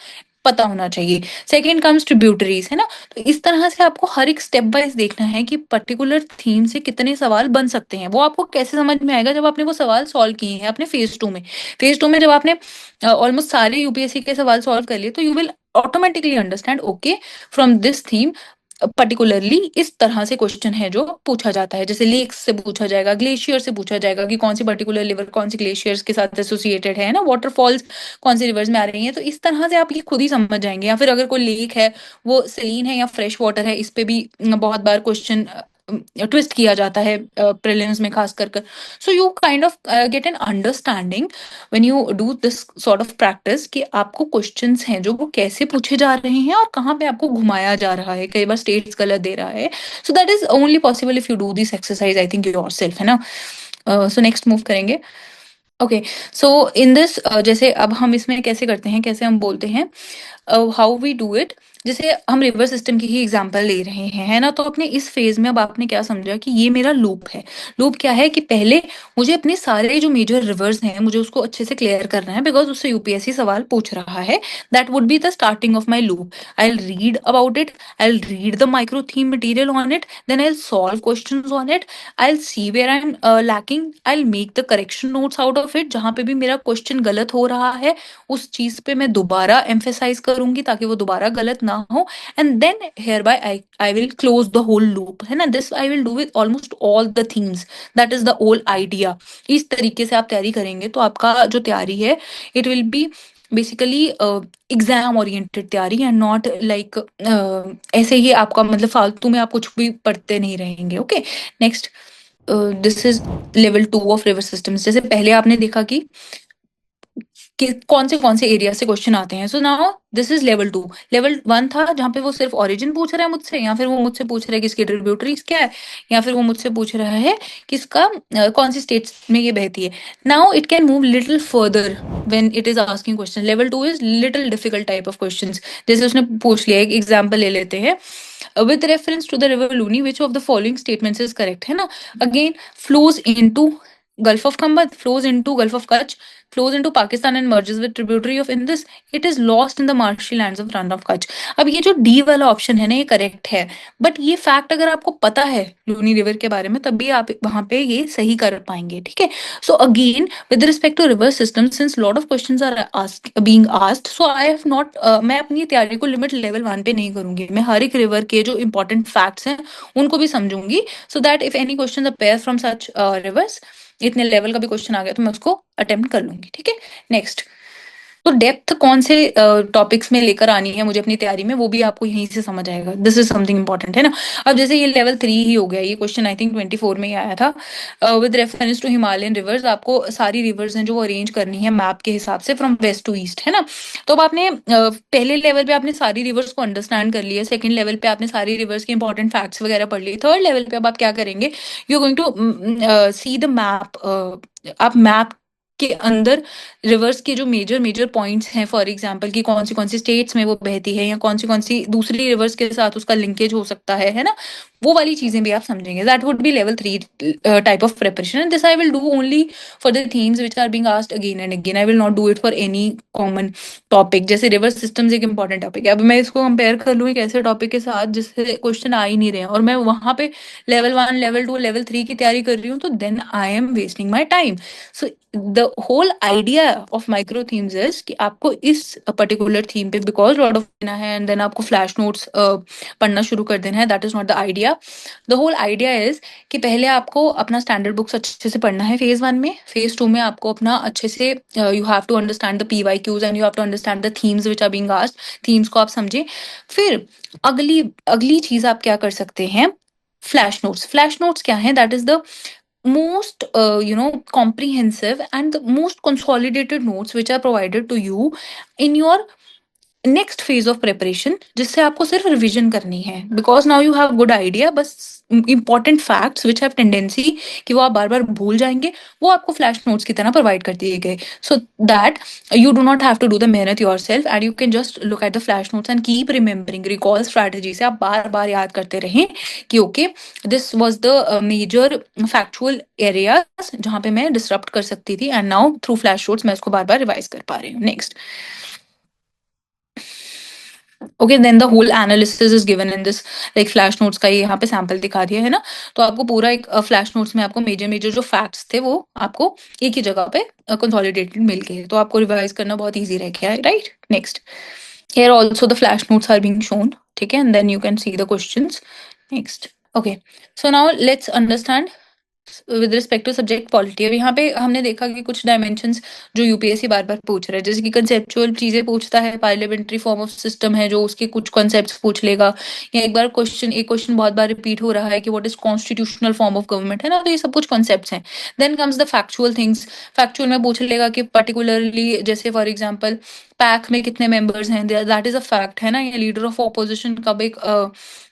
पता होना चाहिए। सेकेंड कम्स ट्रिब्यूटरीज, है ना। तो इस तरह से आपको हर एक स्टेप वाइज देखना है कि पर्टिकुलर थीम से कितने सवाल बन सकते हैं। वो आपको कैसे समझ में आएगा, जब आपने वो सवाल सॉल्व किए हैं अपने फेज 2 में। फेज 2 में जब आपने ऑलमोस्ट सारे यूपीएससी के सवाल सॉल्व कर लिए, तो you will automatically understand, okay, from this theme particularly इस तरह से क्वेश्चन है जो पूछा जाता है। जैसे लेक्स से पूछा जाएगा, ग्लेशियर से पूछा जाएगा कि कौन सी पर्टिकुलर रिवर कौन सी ग्लेशियर्स के साथ एसोसिएटेड है ना, वाटरफॉल्स कौन सी रिवर्स में आ रही हैं। तो इस तरह से आप ये खुद ही समझ जाएंगे। या फिर अगर कोई लेक है वो सलीन है या फ्रेश वाटर है, इस पे भी बहुत बार क्वेश्चन ट्विस्ट किया जाता है प्रीलिम्स में खास कर। So you kind of get an understanding when you do this sort of practice कि आपको क्वेश्चंस हैं जो वो कैसे पूछे जा रहे हैं और कहाँ पे आपको घुमाया जा रहा है, कई बार स्टेट्स गलत दे रहा है। So that is only possible if you do this exercise, I think yourself, है ना। सो नेक्स्ट मूव करेंगे। ओके, सो इन दिस, जैसे अब हम इसमें कैसे करते हैं, कैसे हम बोलते हैं, हाउ वी डू इट, जैसे हम रिवर सिस्टम की ही एग्जांपल ले रहे हैं, है ना? तो अपने इस फेज में अब आपने क्या समझा कि ये मेरा लूप है। लूप क्या है कि पहले मुझे अपने सारे जो मेजर रिवर्स हैं मुझे उसको अच्छे से क्लियर करना है, बिकॉज उससे यूपीएससी सवाल पूछ रहा है। That would be the starting of my loop. I will read about it, I will read the micro theme material on it, then I will solve question on it, I will see where I am lacking, I will make the correction notes out of it. जहां पे भी मेरा क्वेश्चन गलत हो रहा है उस चीज पे मैं दोबारा एम्फेसाइज करूंगी ताकि वो दोबारा गलत ना हो। And then hereby I will close the whole loop, है ना? This I will do with almost all the themes. That is the whole idea. इस तरीके से आप तैयारी करेंगे तो आपका जो तैयारी है it will be basically exam oriented तैयारी, एंड नॉट लाइक ऐसे ही आपका मतलब फालतू में आप कुछ भी पढ़ते नहीं रहेंगे। Okay, next, this is level 2 of river systems. जैसे पहले आपने देखा कि कौन से एरिया से क्वेश्चन आते हैं। So now this is level 2। Level 1 था जहाँ पे वो सिर्फ ओरिजिन पूछ रहा है मुझसे, या फिर वो मुझसे पूछ रहा है कि इसकी ट्रिब्यूटरीज क्या है, या फिर वो मुझसे पूछ रहा है कि इसका कौन सी स्टेट्स में ये बहती है। Now it can move little further when it is asking question. Level 2 is little difficult type of question. जैसे उसने पूछ लिया, एक एग्जाम्पल ले लेते हैं, with reference to the river Luni, which of the following statements is correct, है ना? Again, flows into Gulf of Khambat, flows into Gulf of Kutch, flows into Pakistan and merges with tributary of Indus. It is lost in the marshy lands of Run of Kutch. अब ये जो डी वाला ऑप्शन है ना, ये करेक्ट है, बट ये फैक्ट अगर आपको पता है लूनी रिवर के बारे में तभी आप वहां पे ये सही कर पाएंगे, ठीक है? So again with respect to river system, since lot of questions are being asked, so I have not, मैं अपनी तैयारी को लिमिट लेवल 1 पे नहीं करूंगी। मैं हर एक रिवर के जो इंपॉर्टेंट फैक्ट्स हैं उनको भी समझूंगी, so that if any question appear from such rivers, इतने लेवल का भी क्वेश्चन आ गया तो मैं उसको अटेम्प्ट कर लूंगी, ठीक है? नेक्स्ट, तो डेप्थ कौन से टॉपिक्स में लेकर आनी है मुझे अपनी तैयारी में, वो भी आपको यहीं से समझ आएगा। दिस इज समथिंग इंपॉर्टेंट, है ना? अब जैसे ये लेवल 3 ही हो गया, ये क्वेश्चन आई थिंक 24 में ही आया था। With reference to Himalayan rivers, आपको सारी रिवर्स हैं जो अरेंज करनी है मैप के हिसाब से फ्रॉम वेस्ट टू ईस्ट, है ना? तो अब आपने पहले लेवल पे आपने सारी रिवर्स को अंडरस्टैंड कर लिया, सेकंड लेवल पे आपने सारी रिवर्स के इंपॉर्टेंट फैक्ट्स वगैरह पढ़ लिए, थर्ड लेवल पे अब आप क्या करेंगे, you are going to see the map. आप मैप के अंदर रिवर्स के जो मेजर मेजर पॉइंट्स हैं, फॉर एग्जांपल कि कौन सी स्टेट्स में वो बहती है, या कौन सी दूसरी रिवर्स के साथ उसका लिंकेज हो सकता है ना? वो वाली चीजें भी आप समझेंगे। That would be level 3 type of preparation, and this I will do only for the themes which are being asked again and again. I will not do it for any common topic. जैसे रिवर सिस्टम्स एक इंपॉर्टेंट टॉपिक है, अब मैं इसको कंपेयर कर लूँ एक ऐसे टॉपिक के साथ जिससे क्वेश्चन आ ही नहीं रहे हैं, और मैं वहां पे लेवल 1, लेवल 2, लेवल 3 की तैयारी कर रही हूँ, तो then I am wasting my time. So the whole idea of micro themes is कि आपको इस पर्टिकुलर थीम पे बिकॉज लॉट ऑफ देना है एंड देन आपको फ्लैश नोट्स पढ़ना शुरू कर देना है। That is not the idea. The whole idea is कि पहले आपको अपना स्टैंडर्ड बुक्स अच्छे से पढ़ना है फेज 1 में। फेज 2 में आपको अपना अच्छे से you have to understand the PYQs and you have to understand the themes which are being asked. Themes को आप समझे। फिर अगली अगली चीज आप क्या कर सकते हैं, फ्लैश नोट्स। फ्लैश नोट्स क्या है? That is the most comprehensive and the most consolidated notes which are provided to you in your next phase of preparation, जिससे आपको सिर्फ रिवीजन करनी है, because now you have good idea. बस important facts which have tendency कि वो आप बार बार भूल जाएंगे, वो आपको फ्लैश नोट्स की तरह प्रोवाइड कर दिए गए, so that you do not have to do the मेहनत yourself and you can just look at the flash notes and keep remembering. Recall strategy से आप बार बार याद करते रहें कि okay this was the major factual areas जहाँ पे मैं डिसरप्ट कर सकती थी, and now through flash notes मैं इसको बार बार रिवाइज कर पा रही हूँ। Next, okay, then the whole analysis is given in this, like flash notes का ये यहाँ पे सैंपल दिखा दिया है ना। तो आपको पूरा एक फ्लैश नोट्स में आपको मेजर मेजर जो फैक्ट्स थे वो आपको एक ही जगह पे कंसोलिडेटेड मिल गए, तो आपको रिवाइज करना बहुत ईजी रह गया है, right? Next, here also the flash notes are being shown, ठीक है, and then you can see the questions. Next, okay, so now let's understand with respect to subject polity. अब यहाँ पे हमने देखा कि कुछ डायमेंशंस जो यूपीएससी बार बार पूछ रहा है, जैसे कि कंसेप्चुअल चीजें पूछता है, पार्लियामेंट्री फॉर्म ऑफ सिस्टम है जो उसके कुछ कॉन्सेप्ट्स पूछ लेगा, या एक क्वेश्चन बहुत बार रिपीट हो रहा है कि what is constitutional form of government, है ना? तो ये सब कुछ कॉन्सेप्ट्स हैं। Then comes the factual things. Factual में पूछ लेगा कि पर्टिकुलरली जैसे फॉर एग्जाम्पल पैक में कितने मेंबर्स हैं, दैट इज अ फैक्ट, है ना? या लीडर ऑफ ऑपोजिशन कब एक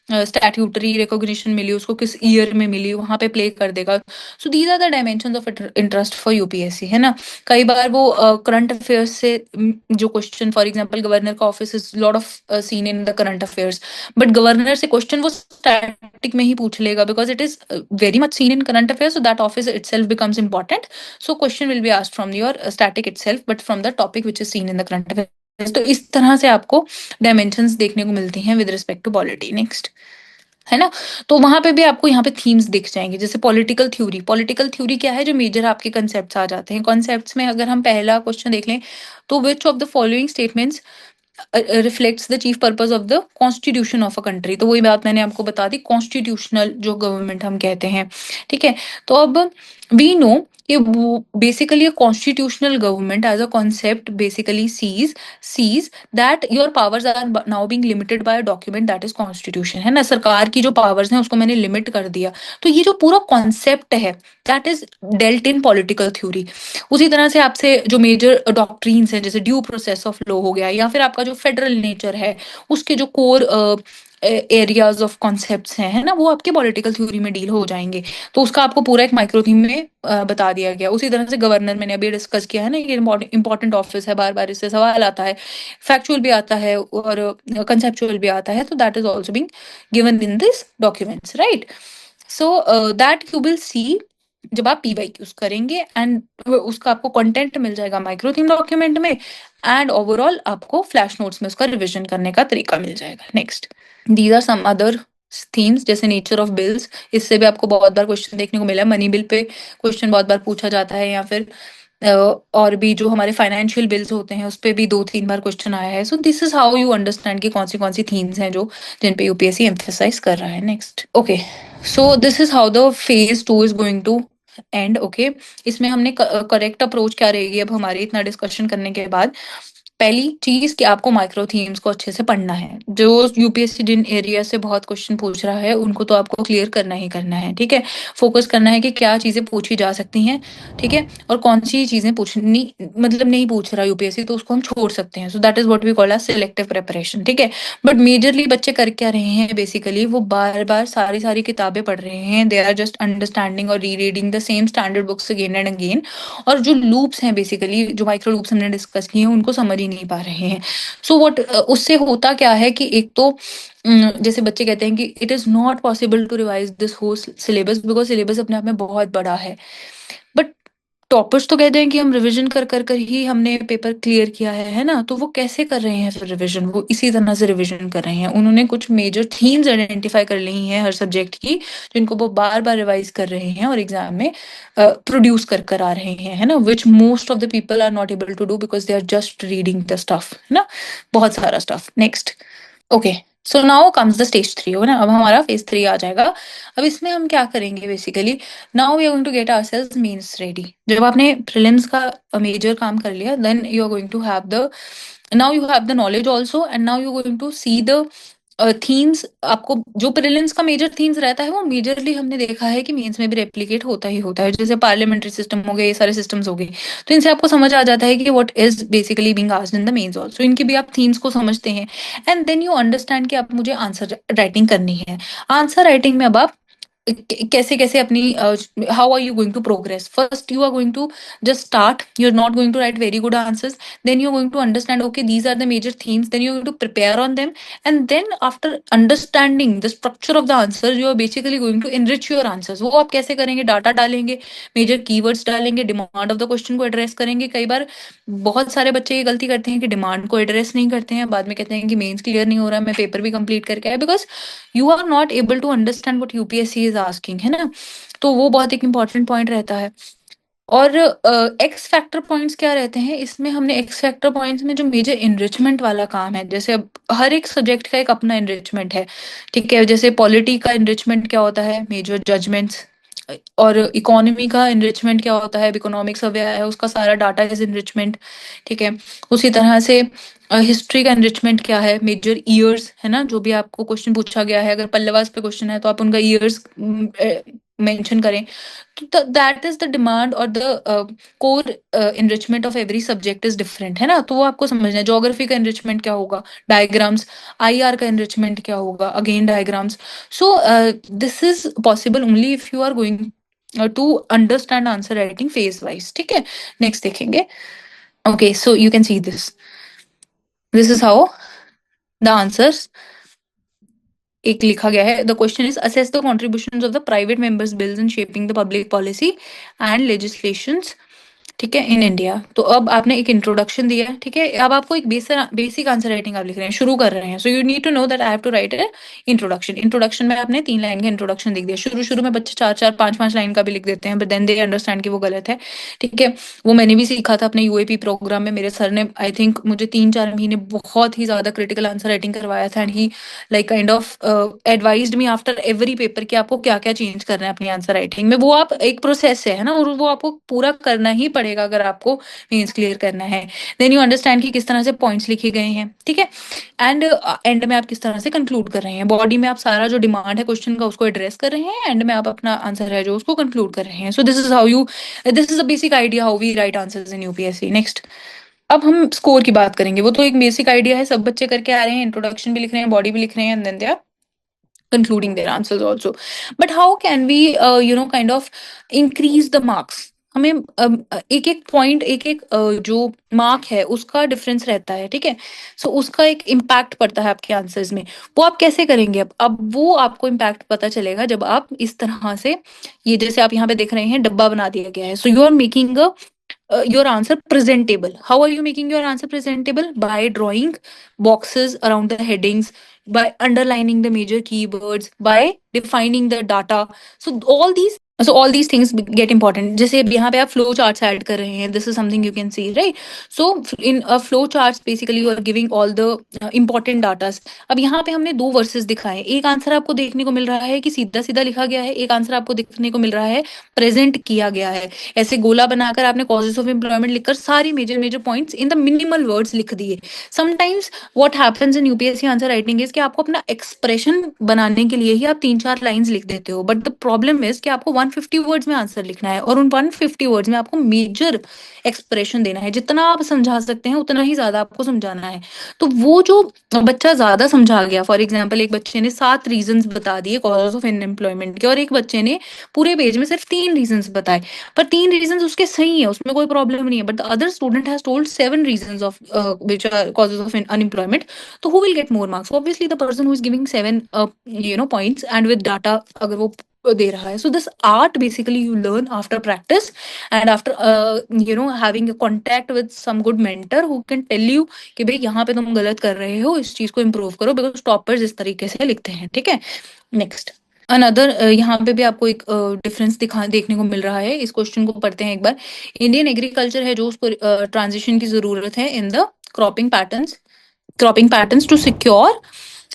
स्टैट्यूटरी रिकॉग्निशन मिली उसको, किस ईयर में मिली, वहां पे प्ले कर देगा. So these are the dimensions of interest for UPSC, है ना. कई बार वो करंट अफेयर्स से जो क्वेश्चन, फॉर एग्जांपल गवर्नर का office is lot of seen in the current affairs, but governor से क्वेश्चन वो स्टैटिक में ही पूछ लेगा because it is very much seen in current affairs, so that office itself becomes important. So question will be asked from your static itself but from the topic which is seen in the current affairs. तो इस तरह से आपको डायमेंशंस देखने को मिलती हैं with respect to polity. Next, है ना. तो वहां पे भी आपको यहाँ पे थीम्स दिख जाएंगे. जैसे पॉलिटिकल थ्योरी, पॉलिटिकल थ्योरी क्या है, जो मेजर आपके कंसेप्ट्स आ जाते हैं. कॉन्सेप्ट्स में अगर हम पहला क्वेश्चन देख लें तो which of the following statements reflects the chief purpose of the constitution of a country. तो वही बात मैंने आपको बता दी, कॉन्स्टिट्यूशनल जो गवर्नमेंट हम कहते हैं, ठीक है. तो अब वी नो कि basically constitutional government as a concept basically sees that your powers are now being limited by a document that is constitution, है ना. सरकार की जो पावर्स हैं उसको मैंने लिमिट कर दिया. तो ये जो पूरा कॉन्सेप्ट है that is dealt in political theory. उसी तरह से आपसे जो मेजर डॉक्ट्रीन्स हैं जैसे ड्यू प्रोसेस ऑफ लॉ हो गया, या फिर आपका जो फेडरल नेचर है उसके जो कोर एरियाज ऑफ कॉन्सेप्ट्स हैं, है ना, वो आपके पॉलिटिकल थ्योरी में डील हो जाएंगे. तो उसका आपको पूरा एक माइक्रो थीम में बता दिया गया. उसी तरह से गवर्नर मैंने अभी डिस्कस किया है ना, ये इंपॉर्टेंट ऑफिस है, बार बार इससे सवाल आता है, फैक्चुअल भी आता है और कंसेप्चुअल भी आता है. तो that is also being given in this documents, right. So that you will see जब आप पीवाईक्यूज करेंगे, एंड उसका आपको कंटेंट मिल जाएगा माइक्रो थीम डॉक्यूमेंट में, एंड ओवरऑल आपको फ्लैश नोट्स में उसका रिवीजन करने का तरीका मिल जाएगा. Next, these are some other themes जैसे नेचर ऑफ बिल्स. इससे भी आपको बहुत बार क्वेश्चन देखने को मिला है. मनी बिल पे क्वेश्चन बहुत बार पूछा जाता है, या फिर और भी जो हमारे फाइनेंशियल बिल्स होते हैं उस पे भी 2-3 बार क्वेश्चन आया है. So this is how you understand कि कौन सी थीम्स हैं जो जिन पे यूपीएससी एम्फेसाइज कर रहा है. Next, okay, so this is how the phase 2 is going to end. Okay, इसमें हमने करेक्ट अप्रोच क्या रहेगी अब हमारी इतना डिस्कशन करने के बाद. पहली चीज कि आपको माइक्रो थीम्स को अच्छे से पढ़ना है. जो यूपीएससी जिन एरिया से बहुत क्वेश्चन पूछ रहा है उनको तो आपको क्लियर करना ही करना है, ठीक है. फोकस करना है कि क्या चीजें पूछी जा सकती हैं, ठीक है, और कौन सी चीजें पूछनी मतलब नहीं पूछ रहा यूपीएससी तो उसको हम छोड़ सकते हैं. So that is what we call as selective preparation, ठीक है. बट मेजरली बच्चे कर क्या रहे हैं, बेसिकली वो बार बार सारी किताबें पढ़ रहे हैं. दे आर जस्ट अंडरस्टैंडिंग और reading the same standard books again and again. और जो लूप्स हैं, बेसिकली जो माइक्रो लूप्स हमने डिस्कस किए हैं, उनको समझ ही नहीं पा रहे हैं. सो व्हाट उससे होता क्या है कि एक तो जैसे बच्चे कहते हैं कि it is not possible to revise this whole syllabus because syllabus अपने आप में बहुत बड़ा है. बट टॉपर्स तो कहते हैं कि हम रिवीजन कर ही हमने पेपर क्लियर किया है ना. तो वो कैसे कर रहे हैं फिर रिवीजन, वो इसी तरह से रिवीजन कर रहे हैं. उन्होंने कुछ मेजर थीम्स आइडेंटिफाई कर ली हैं हर सब्जेक्ट की, जिनको वो बार बार रिवाइज कर रहे हैं और एग्जाम में प्रोड्यूस कर आ रहे हैं, है ना. Which most of the people are not able to do because they are just reading the stuff, है ना, बहुत सारा stuff. Next, okay, so now comes the stage 3, हो ना. अब हमारा फेज 3 आ जाएगा. अब इसमें हम क्या करेंगे, basically now we are going to get ourselves mains ready. जब आपने प्रीलिम्स का मेजर काम कर लिया, then you are going to have the, now you have the knowledge also, and now you going to see the themes. आपको जो प्रीलिम्स का मेजर थीम्स रहता है वो मेजरली हमने देखा है कि मेंस में भी रेप्लिकेट होता ही होता है. जैसे पार्लियामेंट्री सिस्टम हो गए, ये सारे सिस्टम्स हो गए. तो इनसे आपको समझ आ जाता है कि what is basically being asked in the mains also. इनकी भी आप थीम्स को समझते हैं, एंड देन यू अंडरस्टैंड कि आप मुझे आंसर राइटिंग करनी है. आंसर राइटिंग में अब आप कैसे कैसे अपनी how are you going to progress. First you are going to just start, you are not going to write very good answers. Then you are going to understand okay these are the major themes. Then you are going to prepare on them, and then after understanding the structure of the answer you are basically going to enrich your answers. वो आप कैसे करेंगे, डाटा डालेंगे, मेजर कीवर्ड्स डालेंगे, डिमांड ऑफ द क्वेश्चन को एड्रेस करेंगे. कई बार बहुत सारे बच्चे ये गलती करते हैं कि डिमांड को एड्रेस नहीं करते हैं, बाद में कहते हैं कि मेंस क्लियर नहीं हो रहा है, मैं पेपर भी कंप्लीट करके आया, because you are not able to understand what UPSC is asking, है ना. तो वो बहुत एक इंपॉर्टेंट पॉइंट रहता है. और एक्स फैक्टर पॉइंट्स क्या रहते हैं इसमें, हमने एक्स फैक्टर पॉइंट्स में जो मेजर इनरिचमेंट वाला काम है, जैसे अब हर एक सब्जेक्ट का एक अपना इनरिचमेंट है, ठीक है. जैसे पॉलिटी का इनरिचमेंट क्या होता है, मेजर जजमेंट्स. और इकोनॉमी का इनरिचमेंट क्या होता है, इकोनॉमिक्स सर्वे है उसका सारा डाटा इज इनरिचमेंट, ठीक है. उसी तरह से हिस्ट्री का इनरिचमेंट क्या है, मेजर ईयर्स, है ना. जो भी आपको क्वेश्चन पूछा गया है, अगर पल्लवास पे क्वेश्चन है तो आप उनका ईयर्स मेंशन करें, तो दैट इज द डिमांड और the core enrichment of every subject is different, है ना। तो वो आपको समझना है। ज्योग्राफी का एनरिचमेंट क्या होगा, डायग्राम्स। आईआर का एनरिचमेंट क्या होगा, again diagrams. So this is possible only if you are going to understand answer writing phase wise, ठीक है। नेक्स्ट देखेंगे। Okay, so you can see this is how the answers एक लिखा गया है। The question is assess the contribution of the private members bills in shaping the public policy and legislations, ठीक है, इन इंडिया। तो अब आपने एक इंट्रोडक्शन दिया है, ठीक है। अब आपको एक बेसिक आंसर राइटिंग आप लिख रहे हैं, शुरू कर रहे हैं। So you need to know that I have to write a introduction. Introduction में आपने 3 लाइन का इंट्रोडक्शन लिख दिया। शुरू शुरू में बच्चे 4-4 5-5 लाइन का भी लिख देते हैं, बट देन दे अंडरस्टैंड कि वो गलत है, ठीक है। वो मैंने भी सीखा था अपने यूएपी प्रोग्राम में। मेरे सर ने आई थिंक मुझे 3-4 महीने बहुत ही ज्यादा क्रिटिकल आंसर राइटिंग करवाया था, and he like kind of advised me after every paper कि आपको क्या क्या चेंज करना है अपनी आंसर राइटिंग में। वो आप एक प्रोसेस है ना, और वो आपको पूरा करना ही पड़ेगा अगर आपको मेंस क्लियर करना है। देन यू अंडरस्टैंड कि किस तरह से पॉइंट्स लिखे गए हैं, ठीक है। एंड एंड में आप किस तरह से कंक्लूड कर रहे हैं। बॉडी में आप सारा जो डिमांड है क्वेश्चन का उसको एड्रेस कर रहे हैं, एंड में आप अपना आंसर है जो उसको कंक्लूड कर रहे हैं। So this is a basic idea how we write answers in UPSC. Next, अब हम स्कोर की बात करेंगे। वो तो एक बेसिक आइडिया है, सब बच्चे करके आ रहे हैं, इंट्रोडक्शन भी लिख रहे हैं, बॉडी भी लिख रहे हैं, and then they are concluding their answers also. But how can we kind of increase the marks? हमें एक एक पॉइंट, एक एक जो मार्क है उसका डिफरेंस रहता है, ठीक है। सो उसका एक इम्पैक्ट पड़ता है आपके आंसर्स में। वो आप कैसे करेंगे? अब वो आपको इम्पैक्ट पता चलेगा जब आप इस तरह से, ये जैसे आप यहाँ पे देख रहे हैं डब्बा बना दिया गया है। So you are making your answer presentable. How are you making your answer presentable? By drawing boxes around the headings, by underlining the major keywords, by defining the data. So all these things get important. जैसे यहाँ पे आप फ्लो चार्ट्स ऐड कर रहे हैं, this is something you can see, right. So in flow charts basically you are giving all the important datas. अब यहाँ पे हमने 2 वर्सेस दिखाए। एक आंसर आपको देखने को मिल रहा है कि सीधा सीधा लिखा गया है, एक आंसर आपको देखने को मिल रहा है प्रेजेंट किया गया है। ऐसे गोला बनाकर आपने कॉजेस ऑफ एम्प्लॉयमेंट लिखकर सारी major major points in the minimal words लिख दिए। Sometimes what happens in UPSC answer writing is कि आपको अपना एक्सप्रेशन बनाने के लिए ही आप 3-4 लाइंस लिख देते हो, बट द प्रॉब्लम इज कि आपको 150 वर्ड्स में आंसर लिखना है, और उन 150 वर्ड्स में आपको मेजर एक्सप्रेशन देना है। जितना आप समझा सकते हैं उतना ही ज्यादा आपको समझाना है। तो वो जो बच्चा ज्यादा समझा गया, फॉर एग्जाम्पल एक बच्चे ने 7 रीजंस बता दिए कॉजेस ऑफ अनएम्प्लॉयमेंट के, और एक बच्चे ने पूरे पेज में सिर्फ 3 रीजंस बताए, पर 3 रीजंस उसके सही है, उसमें कोई प्रॉब्लम नहीं है, but the other student has told 7 reasons of which are causes of unemployment. तो who will get more marks? Obviously the person who is giving 7 points and with data अगर वो दे रहा है। So this art basically you learn after practice and after having a contact with some good mentor who can tell you कि भाई यहाँ पे तुम गलत कर रहे हो, इस चीज को इम्प्रूव करो, बिकॉज टॉपर्स इस तरीके से लिखते हैं, ठीक है। नेक्स्ट, अनदर यहाँ पे भी आपको एक डिफरेंस देखने को मिल रहा है। इस क्वेश्चन को पढ़ते हैं एक बार। इंडियन एग्रीकल्चर है जो उसको ट्रांजिशन की जरूरत है in the cropping patterns to secure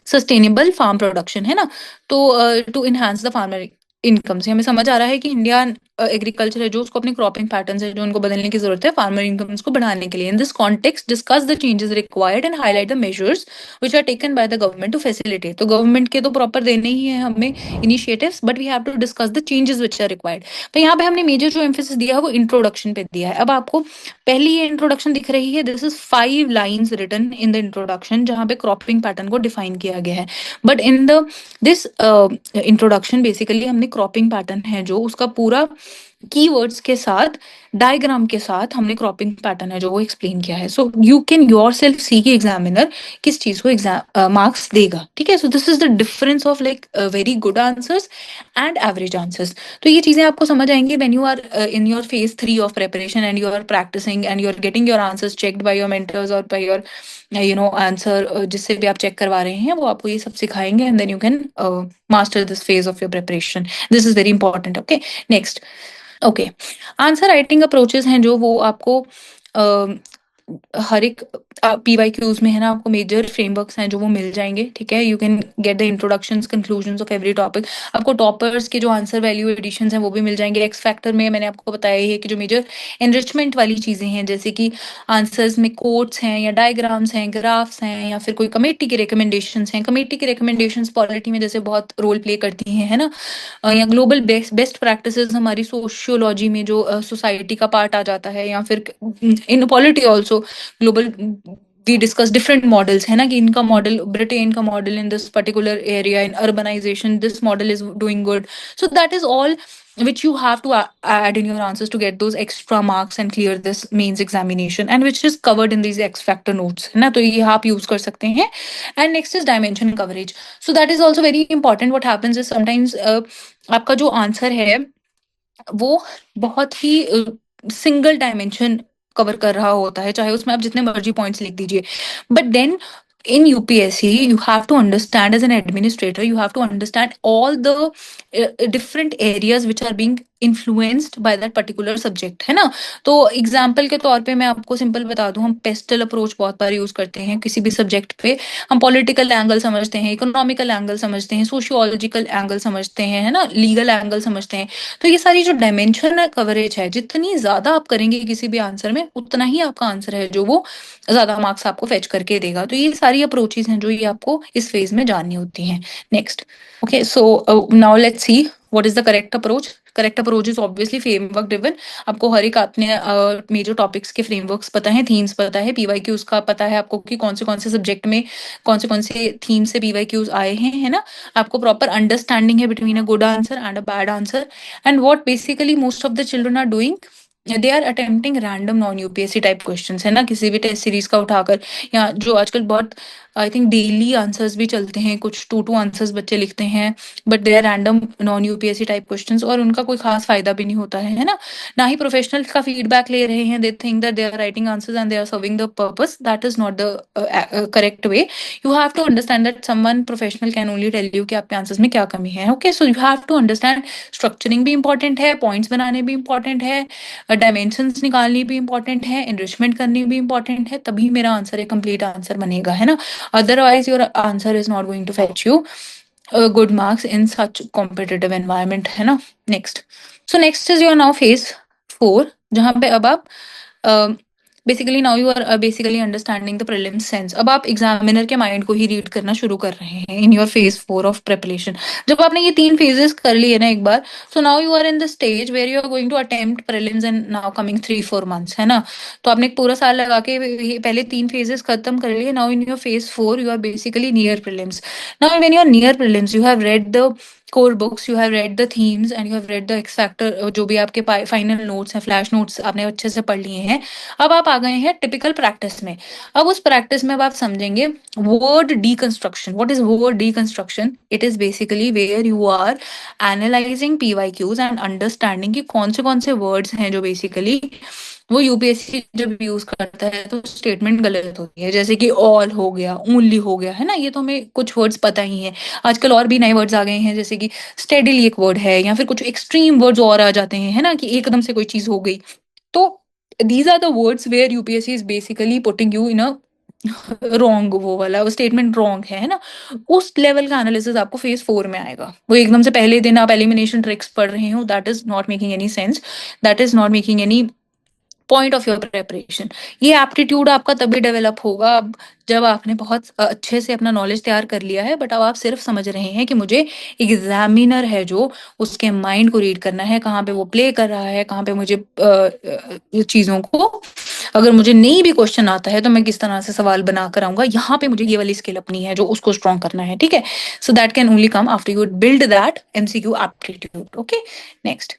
sustainable farm production, है ना। तो to enhance the farmer income से हमें समझ आ रहा है कि इंडिया एग्रीकल्चर है जो उसको अपने क्रॉपिंग पैटर्न्स है जो उनको बदलने की जरूरत है फार्मर इनकम्स को बढ़ाने के लिए। In this context discuss the changes required and highlight the measures which are taken by the government to facilitate. तो गवर्नमेंट के तो प्रॉपर देने ही है हमें initiatives, but we have to discuss the changes which are required. तो यहाँ पे हमने मेजर जो एम्फेसिस दिया है वो इंट्रोडक्शन पे दिया है। अब आपको पहली ये इंट्रोडक्शन दिख रही है, this is 5 lines written in the introduction जहाँ पे क्रॉपिंग पैटर्न को डिफाइन किया गया है। But in the this introduction basically हमने क्रॉपिंग पैटर्न है जो उसका पूरा कीवर्ड्स के साथ, डायग्राम के साथ हमने क्रॉपिंग पैटर्न है जो वो एक्सप्लेन किया है। सो यू कैन योरसेल्फ सी कि एग्जामिनर किस चीज को एग्जाम मार्क्स देगा, ठीक है। So this is the difference of like very good answers and average answers. तो ये चीजें आपको समझ आएंगी when you are in your phase 3 of preparation and you are practising and you are getting your answers checked by your mentors और बाय योर आंसर जिससे भी आप चेक करवा रहे हैं, वो आपको ये सब सिखाएंगे, and then you can master this phase of your preparation. This is very important, okay. Next, okay, answer writing approaches हैं जो वो आपको हर एक PYQs में है ना, आपको मेजर फ्रेमवर्क्स हैं जो वो मिल जाएंगे, ठीक है। You can get the introductions, conclusions of every topic. आपको टॉपर्स के जो आंसर वैल्यू एडिशंस हैं वो भी मिल जाएंगे। एक्स फैक्टर में मैंने आपको बताया ही है कि जो मेजर एनरिचमेंट वाली चीज़ें हैं, जैसे कि आंसर्स में कोट्स हैं या डायग्राम्स हैं, ग्राफ्स हैं, या फिर कोई कमेटी की रिकमेंडेशंस हैं। कमेटी की रिकमेंडेशंस पॉलिटी में जैसे बहुत रोल प्ले करती हैं, है ना। या ग्लोबल बेस्ट बेस्ट प्रैक्टिसेस हमारी सोशियोलॉजी में जो सोसाइटी का पार्ट आ जाता है, या फिर in polity also global we discuss different models, है ना, कि इनका मॉडल, ब्रिटेन का model in this particular area in urbanisation, this model is doing good. So that is all which you have to add in your answers to get those extra marks and clear this mains examination, and which is covered in these X factor notes, है ना। तो ये आप यूज कर सकते हैं। And next is dimension coverage. So that is also very important. What happens is sometimes आपका जो आंसर है वो बहुत ही सिंगल डायमेंशन कवर कर रहा होता है, चाहे उसमें आप जितने मर्जी पॉइंट्स लिख दीजिए। But then in UPSC you have to understand, as an administrator you have to understand all the different areas which are being influenced by that particular subject, है ना। तो एग्जाम्पल के तौर पे मैं आपको सिंपल बता दूं, हम पेस्टल अप्रोच बहुत बार यूज करते हैं किसी भी सब्जेक्ट पे। हम पॉलिटिकल एंगल समझते हैं, इकोनॉमिकल एंगल समझते हैं, सोशियोलॉजिकल एंगल समझते हैं, है ना, लीगल एंगल समझते हैं। तो ये सारी जो डायमेंशन कवरेज है, जितनी ज्यादा आप करेंगे किसी भी आंसर में, उतना ही आपका आंसर है जो वो ज्यादा मार्क्स आपको फेच करके देगा। तो ये सारी अप्रोचेस हैं जो ये आपको इस फेज में जाननी होती हैं। Next, okay, so now let's see what is the correct approach. Correct approach is obviously framework driven. आपको हर एक अपने मेजर टॉपिक्स के फ्रेमवर्क्स पता है, थीम्स पता है, पीवाईक्यूज का पता है आपको कि कौन से सब्जेक्ट में कौन से थीम से पीवाईक्यूज आए हैं, है ना। आपको प्रॉपर अंडरस्टैंडिंग है between a good answer and a bad answer. And what basically most of the children are doing, they are attempting random non UPSC type questions, है ना, किसी भी टेस्ट सीरीज का उठाकर, या जो आजकल बहुत आई थिंक डेली आंसर्स भी चलते हैं, कुछ टू आंसर्स बच्चे लिखते हैं, but they are random non UPSC type questions, और उनका कोई खास फायदा भी नहीं होता है ना। ना ही प्रोफेशनल का फीडबैक ले रहे हैं, they think that they are writing answers and they are serving the purpose. That is not the correct way. You have to understand that someone professional can only tell you कि आपके आंसर्स में क्या कमी है। Okay, so you have to understand, structuring भी इंपॉर्टेंट है, पॉइंट्स बनाने भी इंपॉर्टेंट है, डायमेंशंस निकालनी भी इंपॉर्टेंट है, एनरिचमेंट करनी भी इंपॉर्टेंट है, तभी मेरा आंसर एक कंप्लीट आंसर बनेगा, है ना। Otherwise your answer is not going to fetch you good marks in such competitive environment, है ना। Next, so next is your now phase 4, जहां पे अब आप basically now you are basically understanding the prelims sense. अब आप एग्जामिनर के माइंड को ही रीड करना शुरू कर रहे हैं in your phase 4 of preparation. जब आपने ये 3 फेजेस कर लिए ना एक बार, so now you are in the stage where you are going to attempt prelims in now coming 3-4 months, है ना। तो आपने एक पूरा साल लगा के ये पहले 3 फेजेस खत्म कर लिए। Now in your phase 4 you are basically near prelims. Now when you are near prelims you have read the core books, you have read the themes and you have read the X factor, जो भी आपके फाइनल नोट्स हैं, फ्लैश नोट्स आपने अच्छे से पढ़ लिए हैं। अब आप आ गए हैं टिपिकल प्रैक्टिस में। अब उस प्रैक्टिस में अब आप समझेंगे word deconstruction. What is word deconstruction? It is basically where you are analysing PYQs and understanding कि कौन से वर्ड्स हैं जो बेसिकली वो यूपीएससी जब यूज करता है तो स्टेटमेंट गलत होती है, जैसे कि ऑल हो गया, ओनली हो गया, है ना। ये तो हमें कुछ वर्ड्स पता ही है। आजकल और भी नए वर्ड्स आ गए हैं, जैसे कि स्टेडीली एक वर्ड है, या फिर कुछ एक्सट्रीम वर्ड्स और आ जाते हैं, है ना, कि एकदम से कोई चीज हो गई। तो these are the words where UPSC is basically putting you in a wrong, वो वाला वो स्टेटमेंट रॉन्ग है ना। उस लेवल का एनालिसिस आपको फेज 4 में आएगा। वो एकदम से पहले दिन आप एलिमिनेशन ट्रिक्स पढ़ रहे हो, that is not making any sense, that is not making any point of your preparation. ये एप्टीट्यूड आपका तभी डेवलप होगा अब जब आपने बहुत अच्छे से अपना नॉलेज तैयार कर लिया है, बट अब आप सिर्फ समझ रहे हैं कि मुझे एग्जामिनर है जो उसके माइंड को रीड करना है, कहाँ पे वो प्ले कर रहा है, कहाँ पे मुझे चीजों को, अगर मुझे नहीं भी क्वेश्चन आता है तो मैं किस तरह से सवाल बना कर आऊंगा, यहाँ पे मुझे ये वाली स्किल अपनी है जो उसको स्ट्रॉन्ग करना है, ठीक है। So that can only come after you build that MCQ aptitude. Okay, next,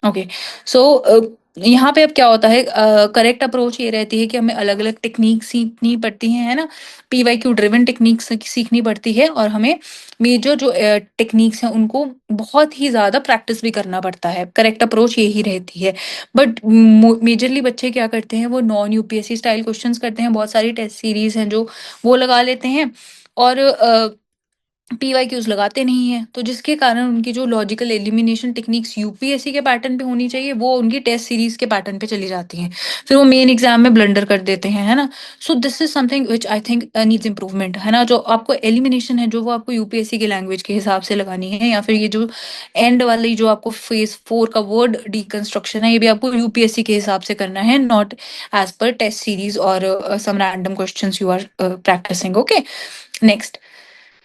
okay, so यहाँ पे अब क्या होता है, करेक्ट अप्रोच ये रहती है कि हमें अलग अलग टेक्निक सीखनी पड़ती है ना। पीवाईक्यू ड्रिवन टेक्निक सीखनी पड़ती है, और हमें मेजर जो टेक्निक्स हैं उनको बहुत ही ज्यादा प्रैक्टिस भी करना पड़ता है। करेक्ट अप्रोच यही रहती है। बट मेजरली बच्चे क्या करते हैं, वो नॉन यूपीएससी स्टाइल क्वेश्चंस करते हैं, बहुत सारी टेस्ट सीरीज हैं जो वो लगा लेते हैं, और पीवाईक्यूज लगाते नहीं हैं, तो जिसके कारण उनकी जो लॉजिकल एलिमिनेशन टेक्निक्स यूपीएससी के पैटर्न पे होनी चाहिए वो उनकी टेस्ट सीरीज के पैटर्न पे चली जाती हैं, फिर वो मेन एग्जाम में ब्लंडर कर देते हैं, है ना। सो this is something which I think needs improvement, है ना। जो आपको एलिमिनेशन है जो वो आपको यूपीएससी के लैंग्वेज के हिसाब से लगानी है, या फिर ये जो एंड वाली जो आपको फेज 4 का वर्ड डिकंस्ट्रक्शन है ये भी आपको यूपीएससी के हिसाब से करना है, not as per test series और some random questions you are practising. Okay, next.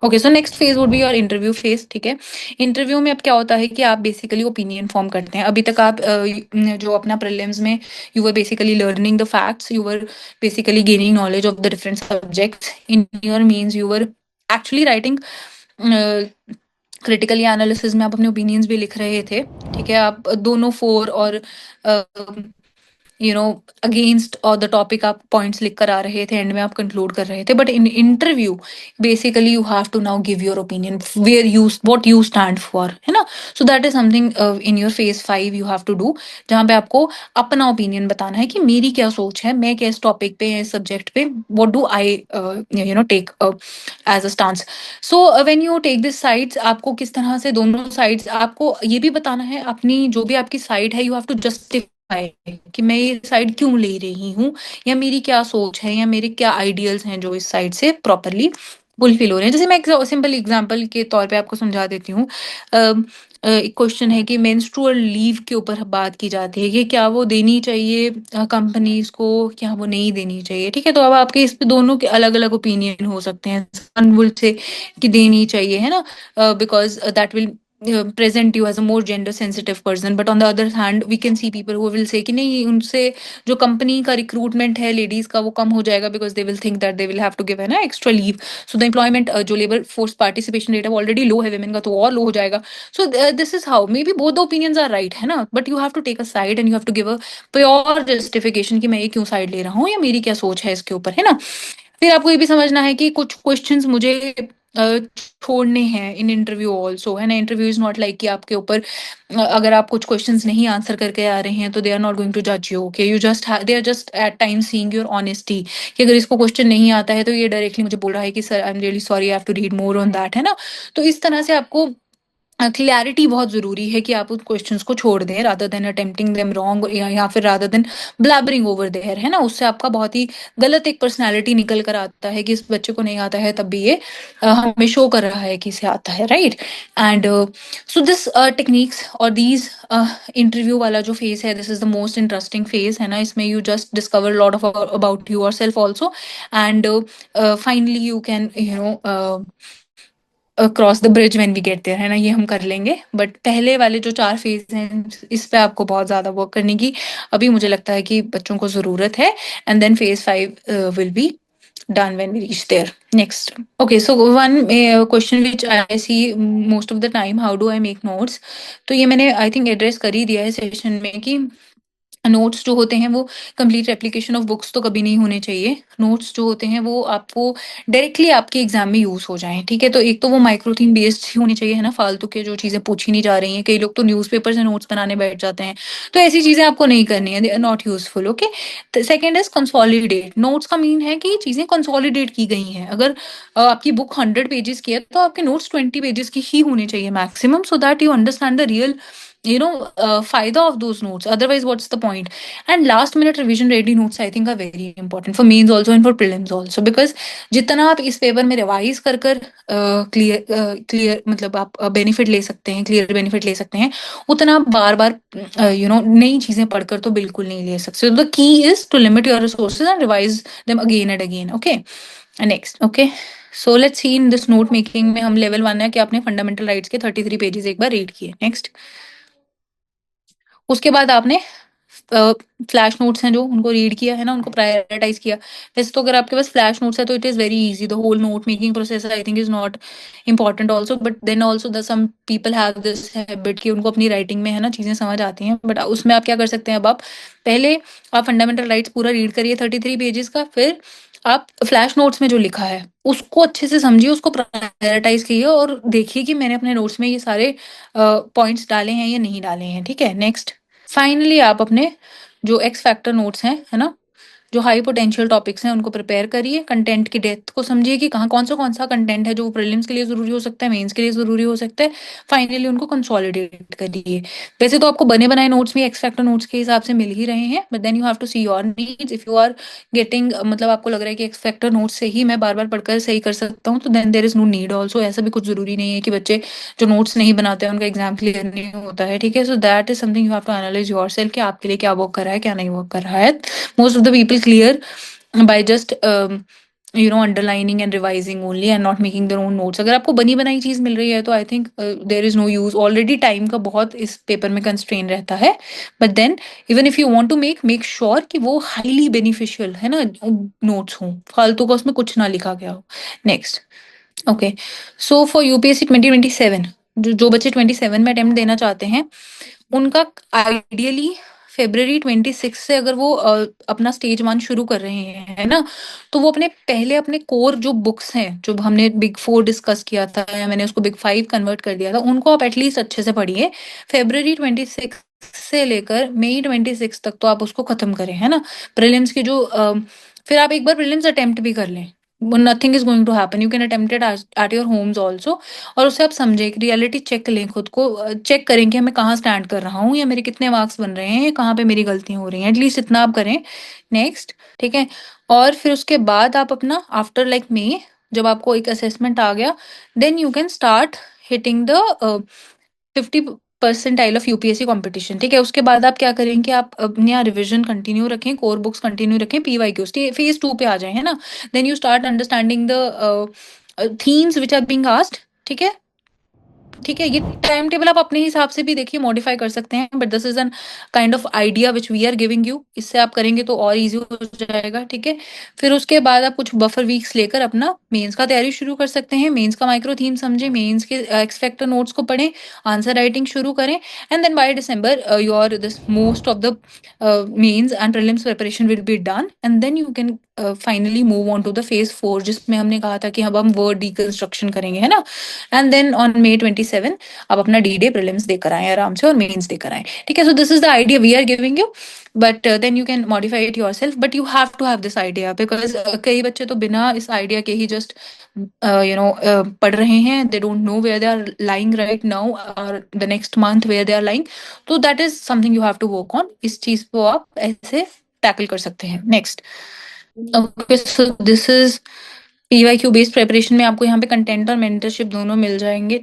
Okay, so next phase would be your interview phase, ठीक है। इंटरव्यू में अब क्या होता है कि आप बेसिकली ओपिनियन फॉर्म करते हैं। अभी तक आप जो अपना प्रीलिम्स में you were basically learning the facts, you were basically gaining knowledge of the different subjects. In your means you were actually writing critically analysis में आप अपने ओपिनियंस भी लिख रहे थे, ठीक है। आप दोनों फोर और अगेंस्ट और द टॉपिक आप पॉइंट्स लिख कर आ रहे थे, एंड में आप कंक्लूड कर रहे थे। But in interview basically you have to now give your opinion, where you what you stand for, है ना। So that is something in your phase 5 you have to do, जहाँ पे आपको अपना ओपिनियन बताना है कि मेरी क्या सोच है, मैं किस टॉपिक पे, इस सब्जेक्ट पे, what do I take as a stance. So when you take this sides, आपको किस तरह से दोनों साइड्स, आपको ये भी बताना है अपनी जो भी आपकी साइड है, यू हैव टू जस्टिफाई कि मैं ये साइड क्यों ले रही हूँ, या मेरी क्या सोच है, या मेरे क्या आइडियल्स हैं जो इस साइड से प्रॉपरली फुलफिल हो रहे हैं। जैसे मैं एक सिंपल एग्जांपल के तौर पे आपको समझा देती हूँ। एक क्वेश्चन है कि मेंस्ट्रुअल लीव के ऊपर बात की जाती है कि क्या वो देनी चाहिए कंपनीज को, क्या वो नहीं देनी चाहिए, ठीक है। तो अब आपके इस पे दोनों के अलग अलग ओपिनियन हो सकते हैं। वन विल से कि देनी चाहिए, है ना, because that will present you as a more gender sensitive person, but on the other hand we can see people who will say कि नहीं, उनसे जो कंपनी का रिक्रूटमेंट है लेडीज का वो कम हो जाएगा, because they will think that they will have to give है ना extra leave. So the employment जो लेबर फोर्स पार्टिसिपेशन रेट है वो ऑलरेडी लो है women का, तो और लो हो जाएगा। So this is how may be both the opinions are right, है ना, but you have to take a side and you have to give a pure justification कि मैं ये क्यों साइड ले रहा हूँ या मेरी क्या सोच है इसके ऊपर, है ना। फिर आपको ये भी समझना है कि कुछ क्वेश्चंस मुझे अ, छोड़ने हैं इन इंटरव्यू ऑल्सो, है ना। इंटरव्यू इज नॉट लाइक कि आपके ऊपर अगर आप कुछ क्वेश्चंस नहीं आंसर करके आ रहे हैं तो they are not going to जज you, okay. You just they are just at time seeing your honesty, कि अगर इसको क्वेश्चन नहीं आता है तो ये डायरेक्टली मुझे बोल रहा है कि sir I am really sorry, I have to read more on that, है ना। तो इस तरह से आपको क्लैरिटी बहुत जरूरी है कि आप उन क्वेश्चंस को छोड़ दें, rather than attempting them wrong, या फिर rather than blabbering over there, है ना। उससे आपका बहुत ही गलत एक पर्सनालिटी निकल कर आता है कि इस बच्चे को नहीं आता है, तब भी ये हमें शो कर रहा है कि इसे आता है, right. And so this techniques और दीज इंटरव्यू वाला जो फेज है, this is the most interesting phase, है ना। इसमें you just discover lot of about yourself also, and finally you can cross the bridge when we get there, है ना। ये हम कर लेंगे, बट पहले वाले जो 4 फेज हैं इस पे आपको बहुत ज्यादा वर्क करने की अभी मुझे लगता है कि बच्चों को जरूरत है, and then phase 5 will be done when we reach there. Next, okay, so one question which I see most of the time, how do I make notes? तो ये मैंने आई थिंक एड्रेस कर ही दिया है सेशन में कि नोट्स जो होते हैं वो कंप्लीट रेप्लिकेशन ऑफ बुक्स तो कभी नहीं होने चाहिए। नोट्स जो होते हैं वो आपको डायरेक्टली आपके एग्जाम में यूज हो जाएं, ठीक है। तो एक तो वो माइक्रो थीम बेस्ड ही होनी चाहिए, है ना, फालतू के जो चीजें पूछी नहीं जा रही हैं। कई लोग तो न्यूज़पेपर से नोट्स बनाने बैठ जाते हैं, तो ऐसी चीजें आपको नहीं करनी है, they are not useful, okay. Second is consolidate notes का मीन है कि चीजें कंसोलिडेट की गई हैं। अगर आपकी बुक 100 पेजेस की है तो आपके नोट्स 20 पेजेस की ही होने चाहिए maximum, so that you understand the real फायदा of those notes. Otherwise what's the point? And last minute revision ready notes I think are very important for mains also and for prelims also, because जितना आप इस पेपर में रिवाइज कर कर क्लियर मतलब आप बेनिफिट ले सकते हैं, क्लियर बेनिफिट ले सकते हैं, उतना आप बार बार नई चीजें पढ़कर तो बिल्कुल नहीं ले सकते। The key is to limit your resources and revise them again and again, okay. Next, okay, so let's see in this note making में हम लेवल 1 है कि आपने फंडामेंटल राइट्स के 33 पेजेस एक बार रीड किए। नेक्स्ट, उसके बाद आपने फ्लैश नोट्स हैं जो उनको रीड किया, है ना, उनको प्रायोरिटाइज किया। वैसे तो अगर आपके पास फ्लैश नोट्स है तो it is very easy, the whole note making process I think is not important also, but then also the some people have this habit कि उनको अपनी राइटिंग में, है ना, चीजें समझ आती हैं। बट उसमें आप क्या कर सकते हैं, अब आप पहले आप फंडामेंटल राइट्स पूरा रीड करिए 33 पेजेस का, फिर आप फ्लैश नोट्स में जो लिखा है उसको अच्छे से समझिए, उसको प्रायोरिटाइज कीजिए और देखिए कि मैंने अपने नोट्स में ये सारे पॉइंट्स डाले हैं या नहीं डाले हैं, ठीक है। नेक्स्ट, फाइनली आप अपने जो एक्स फैक्टर नोट्स हैं, है ना, जो हाई पोटेंशियल टॉपिक्स हैं उनको प्रिपेयर करिए, कंटेंट की डेप्थ को समझिए कि कहाँ कौन सा कंटेंट है जो प्रीलिम्स के लिए ज़रूरी हो सकता है, मेंस के लिए ज़रूरी हो सकता है, फाइनली उनको कंसोलिडेट करिए। वैसे तो आपको बने बनाए नोट्स भी एक्स फैक्टर नोट्स के हिसाब से मिल ही रहे हैं, but then you have to see your needs. If you are getting मतलब आपको लग रहा है कि एक्स फैक्टर नोट्स से ही मैं बार बार पढ़कर सही कर सकता हूँ, तो then there is no need also. ऐसा भी कुछ जरूरी नहीं है कि बच्चे जो नोट्स नहीं बनाते हैं उनका एग्जाम क्लियर नहीं होता है, ठीक है। So that is something you have to analyse yourself कि आपके लिए क्या वर्क कर रहा है, क्या नहीं वर्क कर रहा है। Most of the people clear by just underlining and revising only and not making their own notes. अगर आपको बनी बनाई चीज मिल रही है तो I think there is no use. Already time का बहुत इस पेपर में कंस्ट्रेन रहता है, but then even if you want to make sure कि वो हाईली बेनिफिशियल है ना नोट्स हो, फालतू का उसमें कुछ ना लिखा गया हो। Next, okay, so for UPSC 2027, जो बच्चे 27 में अटेम्प्ट देना चाहते हैं उनका आइडियली February 26 से अगर वो अपना स्टेज 1 शुरू कर रहे हैं, है ना, तो वो अपने कोर जो बुक्स हैं, जो हमने बिग 4 डिस्कस किया था या मैंने उसको बिग 5 कन्वर्ट कर दिया था, उनको आप एटलीस्ट अच्छे से पढ़िए। February 26 से लेकर May 26 तक तो आप उसको खत्म करें, है ना। प्रीलिम्स की जो फिर आप एक बार प्रीलिम्स अटेम्प्ट भी कर लें, nothing is going to happen, you can attempt it at your homes also. और उससे आप समझे एक रियलिटी चेक लें, खुद को चेक करें कि मैं कहाँ स्टैंड कर रहा हूँ या मेरे कितने मार्क्स बन रहे हैं, कहाँ पे मेरी गलतियां हो रही हैं, एटलीस्ट इतना आप करें। नेक्स्ट, ठीक है। और फिर उसके बाद आप अपना आफ्टर लाइक मे, जब आपको एक असेसमेंट आ गया, then you can start hitting the 50% of UPSC competition, ठीक है। उसके बाद आप क्या करें कि आप अपने यहाँ रिविजन कंटिन्यू रखें, कोर बुक्स कंटिन्यू रखें, पीवाईक्यूज फेज 2 पे आ जाए, है ना। Then you start understanding the themes which are being asked, ठीक है। ठीक है, ये टाइम टेबल आप अपने हिसाब से भी देखिए, मॉडिफाई कर सकते हैं, but this is an kind of idea which we are giving you. इससे आप करेंगे तो और इजी हो जाएगा, ठीक है। फिर उसके बाद आप कुछ बफर वीक्स लेकर अपना मेंस का तैयारी शुरू कर सकते हैं। मेंस का माइक्रो थीम समझे, मेंस के एक्स फैक्टर नोट्स को पढ़ें, आंसर राइटिंग शुरू करें, and then by December your this most of the mains and prelims preparation will be done, and then you can finally move on to the phase 4, जिसमें हमने कहा था कि अब हम वर्ड डिकंस्ट्रक्शन करेंगे, है ना। एंड देन ऑन May 27 आप अपना डी प्रीलिम्स देकर आए आराम से और मेंस देकर आए, ठीक है। So this is the idea we are giving you, but then you can modify it yourself, but you have to have this idea, because कई बच्चे तो बिना इस आइडिया के ही जस्ट पढ़ रहे हैं, they don't know where they are lying right now और the next month where they are lying. तो that is something you have to work on. इस चीज को आप ऐसे टैकल कर सकते हैं। Next, okay, so this is PYQ based preparation में आपको यहाँ पे कंटेंट और मेंटरशिप दोनों मिल जाएंगे।